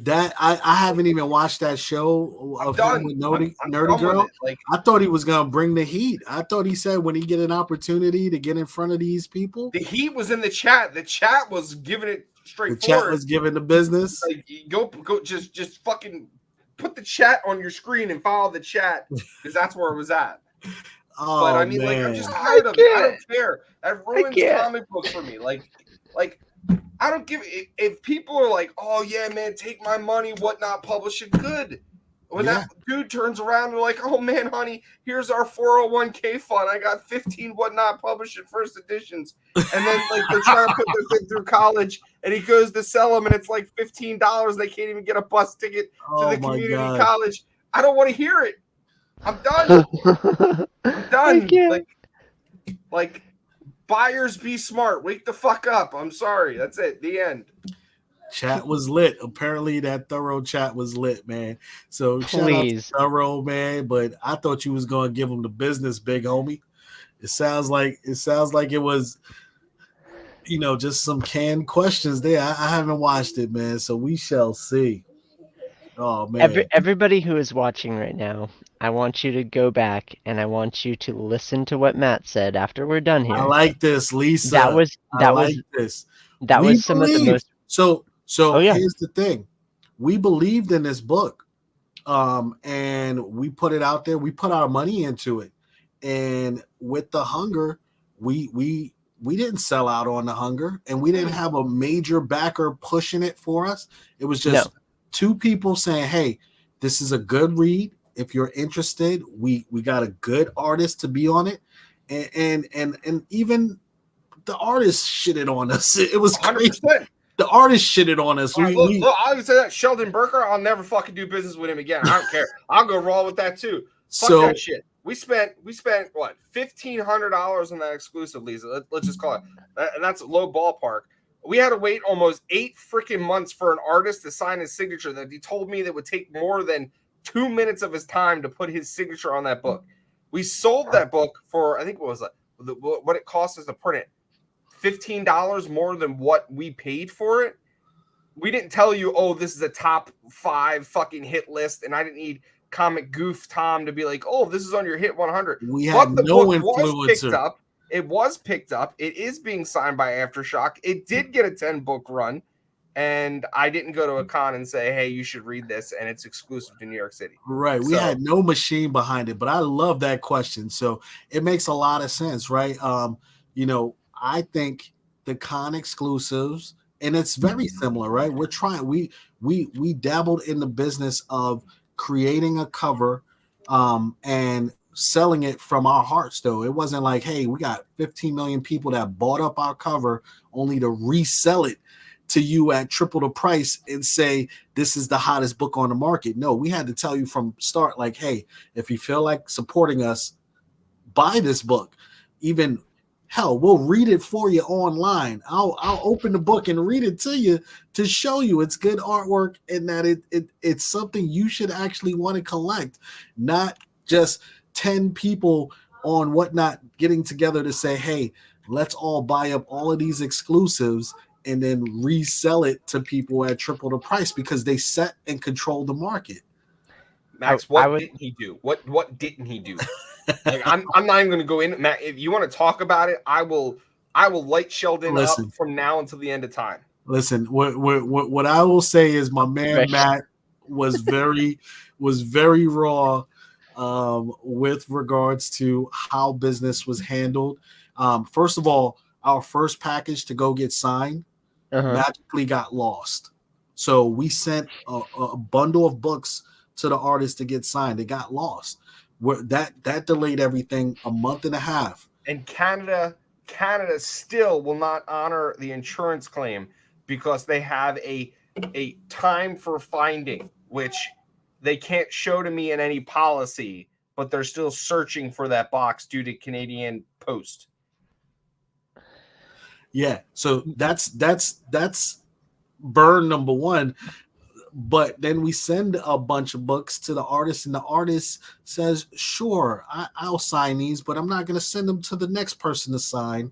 Speaker 1: That I haven't even watched that show of him with Nerdy Girl. Like, I thought he was gonna bring the heat. I thought he said when he get an opportunity to get in front of these people.
Speaker 2: The heat was in the chat. The chat was giving it straight.
Speaker 1: The chat was giving the business.
Speaker 2: Like, go, just fucking put the chat on your screen and follow the chat because that's where it was at.
Speaker 1: Oh,
Speaker 2: but I mean,
Speaker 1: man.
Speaker 2: like, I'm just tired of it. I don't care. That ruins comic books for me. Like. I don't give if people are like, oh yeah, man, take my money, whatnot, publish it. Good. When that dude turns around and like, oh man, honey, here's our 401k fund. I got 15 whatnot published in first editions. And then like they're trying to put their kid through college and he goes to sell them and it's like $15. They can't even get a bus ticket to the community college. I don't want to hear it. I'm done. I'm done. Like buyers be smart. Wake the fuck up. I'm sorry. That's it. The end.
Speaker 1: Chat was lit. Apparently that Thorough chat was lit, man. So
Speaker 3: please,
Speaker 1: shout out to Thorough, man. But I thought you was gonna give him the business, big homie. It sounds like it was, just some canned questions there. I haven't watched it, man. So we shall see. Oh man.
Speaker 3: Everybody who is watching right now, I want you to go back and I want you to listen to what Matt said after we're done here.
Speaker 1: I like this, Lisa.
Speaker 3: That was some of the most.
Speaker 1: So here's the thing. We believed in this book. And we put it out there. We put our money into it. And with the hunger, we didn't sell out on the hunger, and we didn't have a major backer pushing it for us. It was just two people saying, hey, this is a good read. If you're interested, we got a good artist to be on it. And even the artist shitted on us. It was 100%. Crazy. The artist shitted on us.
Speaker 2: Right, look, I would say that Sheldon Burker, I'll never fucking do business with him again. I don't care. I'll go raw with that too. Fuck that shit. We spent what, $1,500 on that exclusive, Lisa. Let's just call it, and that's a low ballpark. We had to wait almost 8 freaking months for an artist to sign his signature that he told me that would take more than 2 minutes of his time to put his signature on that book. We sold that book for, I think what it cost us to print it, $15 more than what we paid for it. We didn't tell you, oh, this is a top 5 fucking hit list, and I didn't need Comic Goof Tom to be like, oh, this is on your hit 100.
Speaker 1: We had no influencer.
Speaker 2: It was picked up. It is being signed by Aftershock. It did get a 10-book run, and I didn't go to a con and say, hey, you should read this, and it's exclusive to New York City.
Speaker 1: Right. We had no machine behind it, but I love that question. So it makes a lot of sense, right? I think the con exclusives, and it's very similar, right? We're trying, we dabbled in the business of creating a cover and selling it from our hearts, though. It wasn't like, hey, we got 15 million people that bought up our cover only to resell it to you at triple the price and say this is the hottest book on the market. No, we had to tell you from start, like, hey, if you feel like supporting us, buy this book. Even hell, we'll read it for you online. I'll open the book and read it to you to show you it's good artwork and that it's something you should actually want to collect, not just 10 people on Whatnot getting together to say, hey, let's all buy up all of these exclusives and then resell it to people at triple the price because they set and control the market.
Speaker 2: Max, didn't he do? What didn't he do? Like, I'm not even going to go in. Matt, if you want to talk about it, I will light Sheldon up from now until the end of time.
Speaker 1: Listen, what I will say is my man Matt was very raw with regards to how business was handled. First of all, our first package to go get signed magically got lost. So we sent a bundle of books to the artist to get signed. It got lost. That delayed everything a month and a half.
Speaker 2: And Canada still will not honor the insurance claim because they have a time for finding, which they can't show to me in any policy, but they're still searching for that box due to Canadian Post.
Speaker 1: Yeah, so that's burn number one. But then we send a bunch of books to the artist, and the artist says, sure, I'll sign these, but I'm not going to send them to the next person to sign.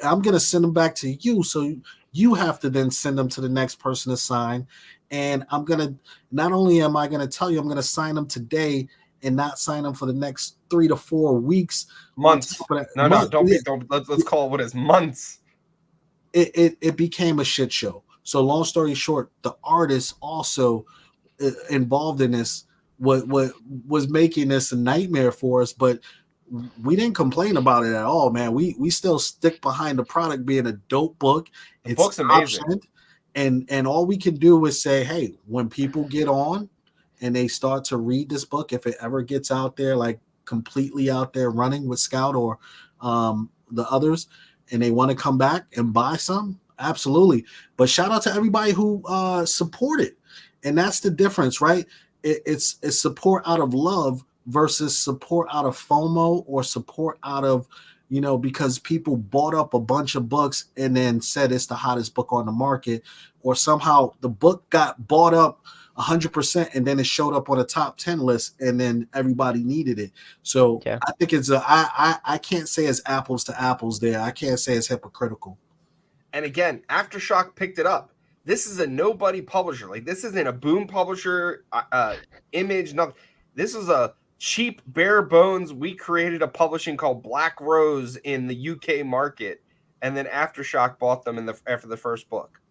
Speaker 1: I'm going to send them back to you. So you have to then send them to the next person to sign. And I'm going to, not only am I going to tell you, I'm going to sign them today and not sign them for the next 3 to 4 weeks.
Speaker 2: Months. No, don't. Let's call it what is months.
Speaker 1: It became a shit show. So long story short, the artist also involved in this what was making this a nightmare for us, but we didn't complain about it at all, man. We still stick behind the product being a dope book.
Speaker 2: The book's amazing.
Speaker 1: And all we can do is say, hey, when people get on and they start to read this book, if it ever gets out there, like completely out there running with Scout or the others, and they want to come back and buy some, absolutely. But shout out to everybody who supported. And that's the difference, right? It's support out of love versus support out of FOMO or support out of, because people bought up a bunch of books and then said it's the hottest book on the market, or somehow the book got bought up 100% and then it showed up on a top 10 list and then everybody needed it. So yeah. I think it's I can't say it's apples to apples there. I can't say it's hypocritical.
Speaker 2: And again, Aftershock picked it up. This is a nobody publisher. Like, this isn't a Boom publisher, Image. No, this is a cheap, bare bones. We created a publishing called Black Rose in the UK market, and then Aftershock bought them after the first book.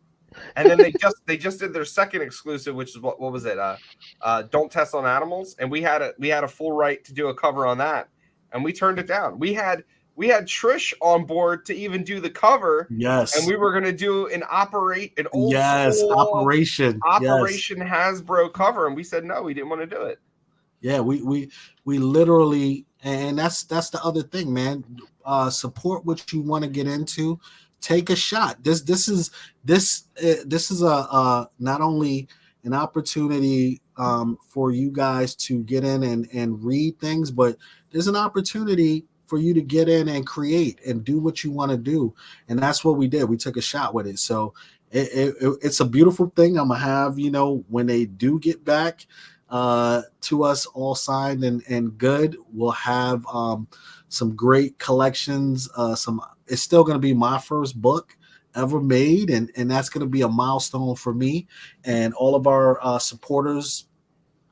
Speaker 2: And then they just did their second exclusive, which is what was it? Don't Test on Animals, and we had a full right to do a cover on that, and we turned it down. We had Trish on board to even do the cover.
Speaker 1: Yes.
Speaker 2: And we were going to do an Operation Hasbro cover. And we said, no, we didn't want to do it.
Speaker 1: Yeah. We literally, and that's the other thing, man. Support what you want to get into. Take a shot. This is a not only an opportunity for you guys to get in and read things, but there's an opportunity for you to get in and create and do what you want to do. And that's what we did. We took a shot with it. So it's a beautiful thing. I'm gonna have, when they do get back to us all signed and good, we'll have some great collections. It's still going to be my first book ever made. And that's going to be a milestone for me and all of our supporters.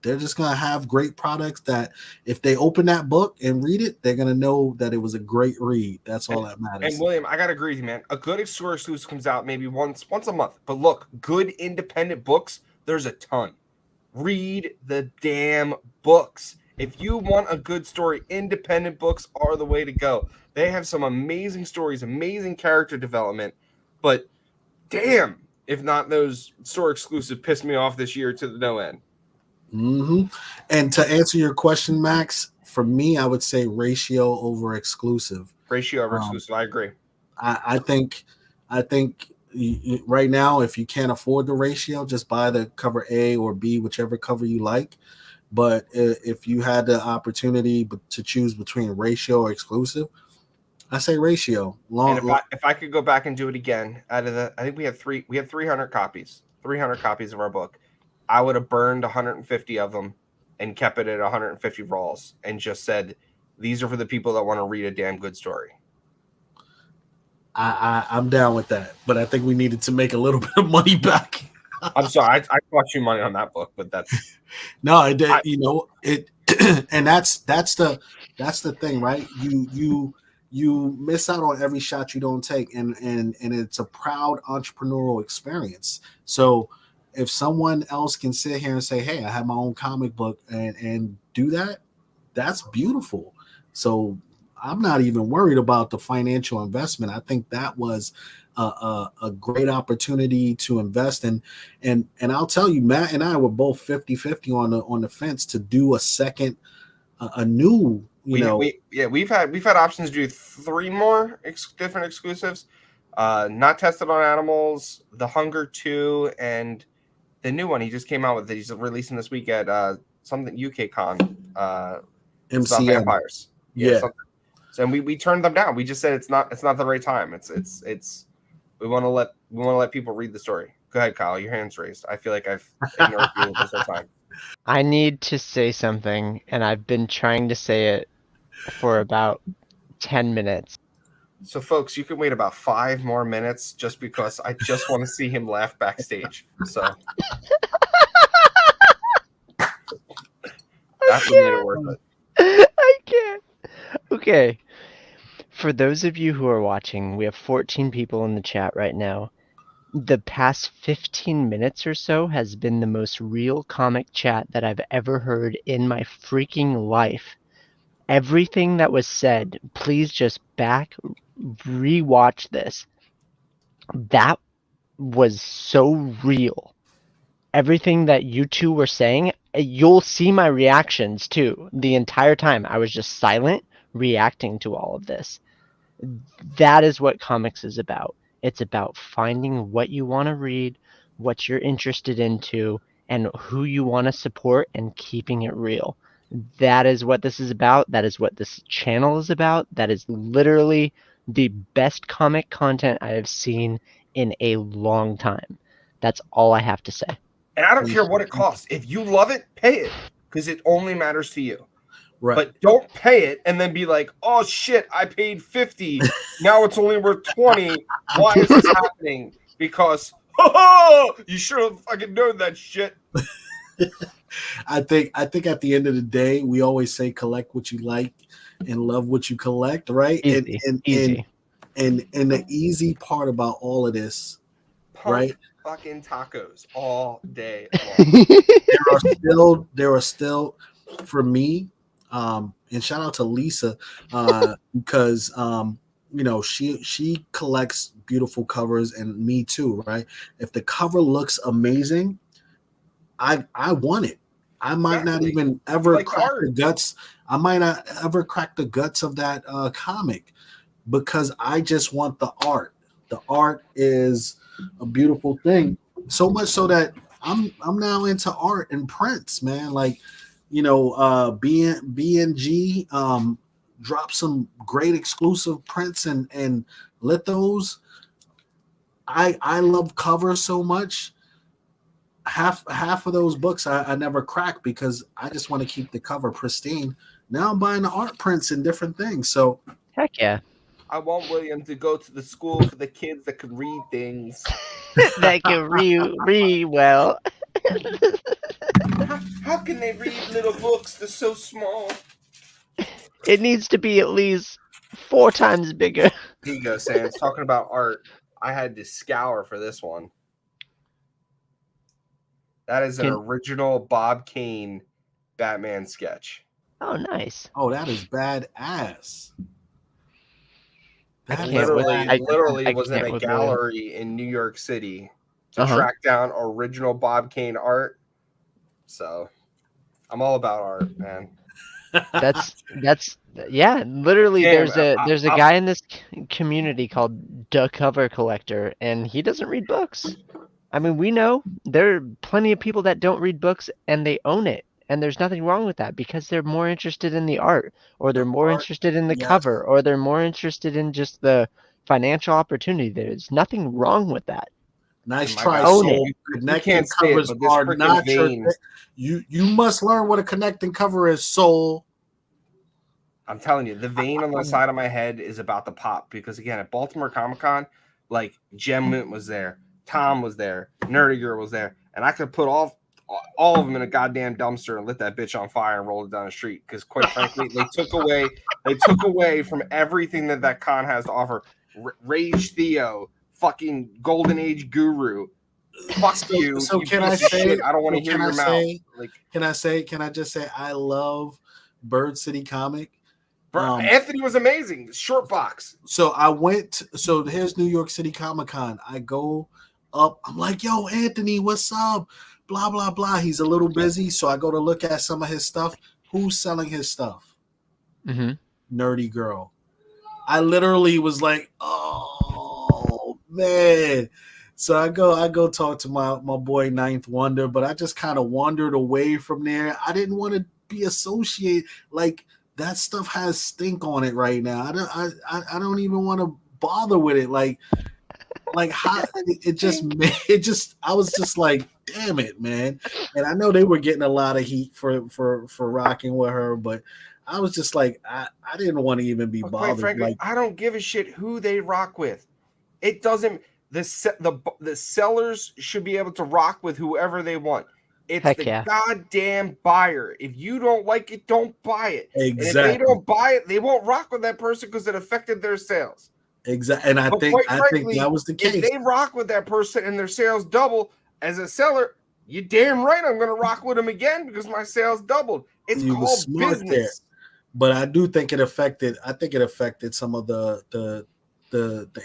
Speaker 1: They're just going to have great products that if they open that book and read it, they're going to know that it was a great read. That's all that matters.
Speaker 2: And William, I got to agree with you, man. A good exclusive comes out maybe once a month. But look, good independent books, there's a ton. Read the damn books. If you want a good story, independent books are the way to go. They have some amazing stories, amazing character development. But damn, if not those store exclusive pissed me off this year to the no end.
Speaker 1: Mm-hmm. And to answer your question, Max, for me, I would say ratio over exclusive.
Speaker 2: Ratio over exclusive. I agree.
Speaker 1: I think right now, if you can't afford the ratio, just buy the cover A or B, whichever cover you like. But if you had the opportunity to choose between ratio or exclusive, I say ratio.
Speaker 2: If I could go back and do it again, I think we had 300 copies of our book. I would have burned 150 of them and kept it at 150 rolls and just said, these are for the people that want to read a damn good story.
Speaker 1: I'm down with that, but I think we needed to make a little bit of money back.
Speaker 2: I'm sorry, I cost you money on that book, but that's
Speaker 1: no, I did. And that's the thing, right? You miss out on every shot you don't take, and it's a proud entrepreneurial experience. So if someone else can sit here and say, hey, I have my own comic book and do that, that's beautiful. So I'm not even worried about the financial investment. I think that was a great opportunity to invest in. And I'll tell you, Matt and I were both 50-50 on the fence to do a second, a new,
Speaker 2: we've had options to do 3 more different exclusives. Not Tested on Animals, The Hunger 2, and the new one he just came out with that he's releasing this week at something UK Con. It's about vampires.
Speaker 1: Yeah.
Speaker 2: So and we turned them down. We just said it's not the right time. It's we want to let people read the story. Go ahead, Kyle. Your hand's raised. I feel like I've ignored you this whole time.
Speaker 3: I need to say something, and I've been trying to say it for about 10 minutes.
Speaker 2: So, folks, you can wait about 5 more minutes just because I just want to see him laugh backstage. So that's what made it worth it.
Speaker 3: I can't. Okay. For those of you who are watching, we have 14 people in the chat right now. The past 15 minutes or so has been the most real comic chat that I've ever heard in my freaking life. Everything that was said, please just rewatch this. That was so real. Everything that you two were saying, you'll see my reactions too. The entire time I was just silent, reacting to all of this. That is what comics is about. It's about finding what you want to read, what you're interested into, and who you want to support, and keeping it real. That is what this is about. That is what this channel is about. That is literally the best comic content I have seen in a long time. That's all I have to say.
Speaker 2: And I don't care what it costs. If you love it, pay it, because it only matters to you.
Speaker 1: Right.
Speaker 2: But don't pay it and then be like, oh shit, I paid $50. Now it's only worth $20. Why is this happening? Because you should have fucking known that shit.
Speaker 1: I think at the end of the day, we always say collect what you like and love what you collect, right?
Speaker 3: Easy.
Speaker 1: And the easy part about all of this, right?
Speaker 2: Fucking tacos all day long.
Speaker 1: there are still for me, and shout out to Lisa, because she collects beautiful covers, and me too, right? If the cover looks amazing, I want it. I might not even ever crack the guts. I might not ever crack the guts of that comic, because I just want the art. The art is a beautiful thing. So much so that I'm now into art and prints, man. Like, B&G dropped some great exclusive prints and lithos. I love covers so much. Half of those books I never crack because I just want to keep the cover pristine. Now I'm buying the art prints and different things. So
Speaker 3: heck yeah.
Speaker 2: I want William to go to the school for the kids that can read things.
Speaker 3: That can read well.
Speaker 2: How can they read little books? They're so small.
Speaker 3: It needs to be at least 4 times bigger.
Speaker 2: Here you go, Sans. Talking about art, I had to scour for this one. That is an original Bob Kane Batman sketch.
Speaker 3: Oh, nice.
Speaker 1: Oh, that is badass.
Speaker 2: That literally was in a gallery in New York City to track down original Bob Kane art. So I'm all about art, man.
Speaker 3: That's yeah. Literally, there's a guy in this community called The Cover Collector, and he doesn't read books. I mean, we know there are plenty of people that don't read books and they own it. And there's nothing wrong with that because they're more interested in the art, or they're more interested in the cover, or they're more interested in just the financial opportunity. There's nothing wrong with that.
Speaker 1: Nice try. Soul. Connecting covers are not you must learn what a connecting cover is, Soul.
Speaker 2: I'm telling you, the vein on the side of my head is about to pop because again, at Baltimore Comic Con, like Jem Mint was there, Tom was there, Nerdy Girl was there, and I could put all of them in a goddamn dumpster and lit that bitch on fire and roll it down the street because quite frankly they took away from everything that con has to offer. Rage Theo, fucking Golden Age Guru, fuck you.
Speaker 1: So can I say
Speaker 2: I don't want to hear your mouth. Like,
Speaker 1: can I just say I love Bird City Comic.
Speaker 2: Anthony was amazing. Short box.
Speaker 1: So here's New York City Comic Con. I go up, I'm like, yo, Anthony, what's up? Blah, blah, blah. He's a little busy, so I go to look at some of his stuff. Who's selling his stuff?
Speaker 3: Mm-hmm.
Speaker 1: Nerdy Girl. I literally was like, oh, Man. So I go talk to my boy Ninth Wonder, but I just kind of wandered away from there. I didn't want to be associated. Like, that stuff has stink on it right now. I don't even want to bother with it. Like how it just I was just like, damn it, man. And I know they were getting a lot of heat for rocking with her, but I was just like, I didn't want to even be bothered. Quite
Speaker 2: frankly,
Speaker 1: like,
Speaker 2: I don't give a shit who they rock with. It doesn't. The sellers should be able to rock with whoever they want. It's goddamn buyer. If you don't like it, don't buy it.
Speaker 1: Exactly.
Speaker 2: And if they don't buy it, they won't rock with that person because it affected their sales.
Speaker 1: Exactly. And I think that was the case.
Speaker 2: If they rock with that person and their sales double, as a seller, you damn right I'm going to rock with them again because my sales doubled. It's called business. There.
Speaker 1: But I do think it affected. I think it affected some of the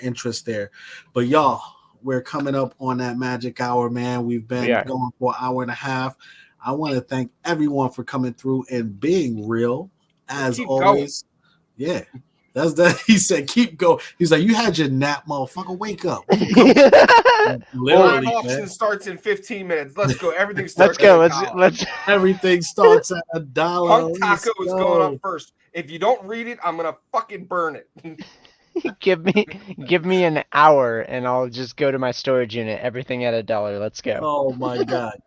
Speaker 1: interest there. But y'all, we're coming up on that magic hour, man. We've been going for an hour and a half. I want to thank everyone for coming through and being real as always. Going. Yeah. That's that. He said, "Keep going." He's like, "You had your nap, motherfucker. Wake up."
Speaker 2: Literally, auction starts in 15 minutes. Let's go. Everything starts.
Speaker 3: Let's.
Speaker 1: Everything starts at $1.
Speaker 2: Punk Taco is going up first. If you don't read it, I'm gonna fucking burn it.
Speaker 3: Give me an hour, and I'll just go to my storage unit. Everything at $1. Let's go.
Speaker 1: Oh my god.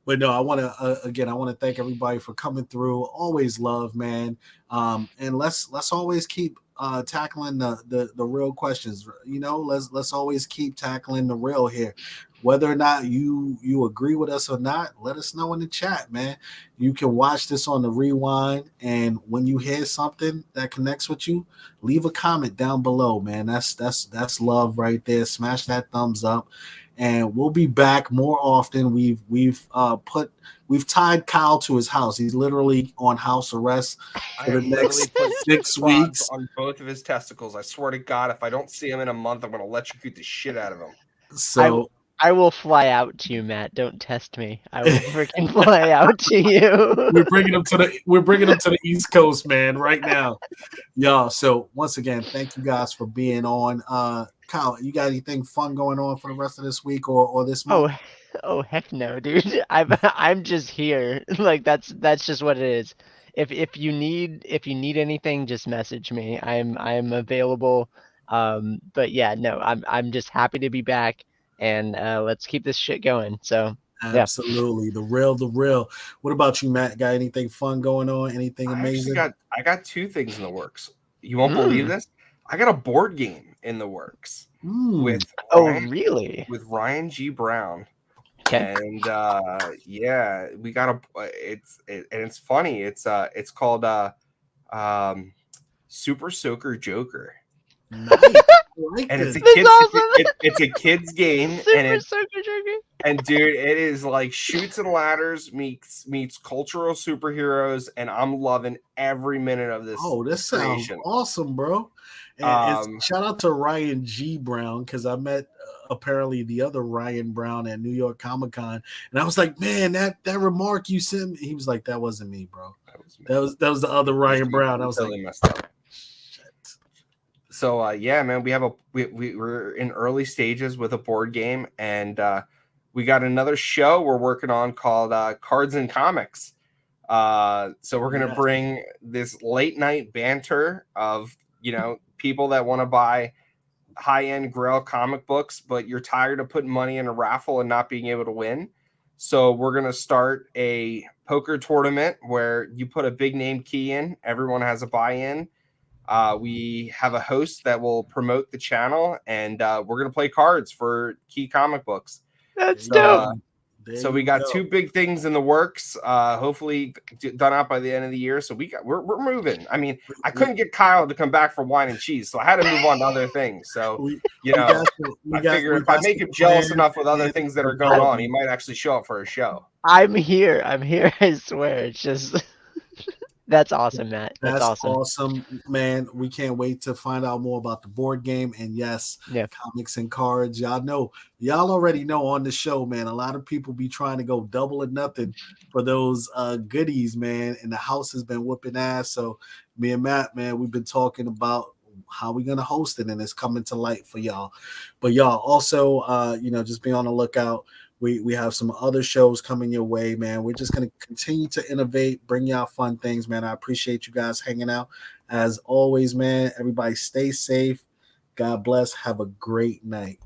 Speaker 1: But no, I want to thank everybody for coming through. Always love, man. And let's always keep tackling the real questions. You know, let's always keep tackling the real here. Whether or not you agree with us or not, let us know in the chat, man. You can watch this on the rewind, and when you hear something that connects with you, leave a comment down below, man. That's love right there. Smash that thumbs up. And we'll be back more often. We've tied Kyle to his house. He's literally on house arrest for the next 6 weeks
Speaker 2: on both of his testicles. I swear to God, if I don't see him in a month, I'm gonna electrocute the shit out of him.
Speaker 1: So
Speaker 3: I will fly out to you, Matt. Don't test me. I will freaking fly out to you.
Speaker 1: We're bringing him to the East Coast, man, right now, y'all. So once again, thank you guys for being on. Kyle, you got anything fun going on for the rest of this week or this month?
Speaker 3: Oh heck no, dude. I'm just here. Like that's just what it is. If you need anything, just message me. I'm available. But yeah, no, I'm just happy to be back, and let's keep this shit going. So
Speaker 1: absolutely, the real. What about you, Matt? Got anything fun going on? Anything amazing?
Speaker 2: I got 2 things in the works. You won't believe this. I got a board game in the works with Ryan G. Brown.
Speaker 3: Okay.
Speaker 2: And we got it's funny. It's called Super Soaker Joker.
Speaker 1: Nice.
Speaker 2: And
Speaker 1: it's
Speaker 2: a kid's game.
Speaker 3: Super Soaker Joker.
Speaker 2: And dude, it is like Chutes and Ladders meets cultural superheroes, and I'm loving every minute of this.
Speaker 1: Oh, this sounds awesome, bro. And shout out to Ryan G. Brown, because I met apparently the other Ryan Brown at New York Comic Con, and I was like, man, that remark you sent me. He was like, that wasn't me, bro. That was the other Ryan Brown. I was
Speaker 2: totally messed up. So man, we're in early stages with a board game, and we got another show we're working on called Cards and Comics. So we're gonna bring this late night banter of people that want to buy high-end Grail comic books, but you're tired of putting money in a raffle and not being able to win. So we're going to start a poker tournament where you put a big name key in. Everyone has a buy-in. We have a host that will promote the channel, and we're going to play cards for key comic books.
Speaker 3: That's dope.
Speaker 2: So we got 2 big things in the works, hopefully done out by the end of the year. So we're moving. I mean, I couldn't get Kyle to come back for wine and cheese, so I had to move on to other things. So I figure if I make him jealous enough with other things that are going on, he might actually show up for a show.
Speaker 3: I'm here. I swear. It's just that's awesome, Matt. That's
Speaker 1: awesome, man. We can't wait to find out more about the board game and comics and cards. Y'all already know on the show, man. A lot of people be trying to go double or nothing for those goodies, man. And the house has been whooping ass. So me and Matt, man, we've been talking about how we gonna host it, and it's coming to light for y'all. But y'all also, just be on the lookout. We have some other shows coming your way, man. We're just gonna continue to innovate, bring y'all fun things, man. I appreciate you guys hanging out as always, man. Everybody stay safe. God bless. Have a great night.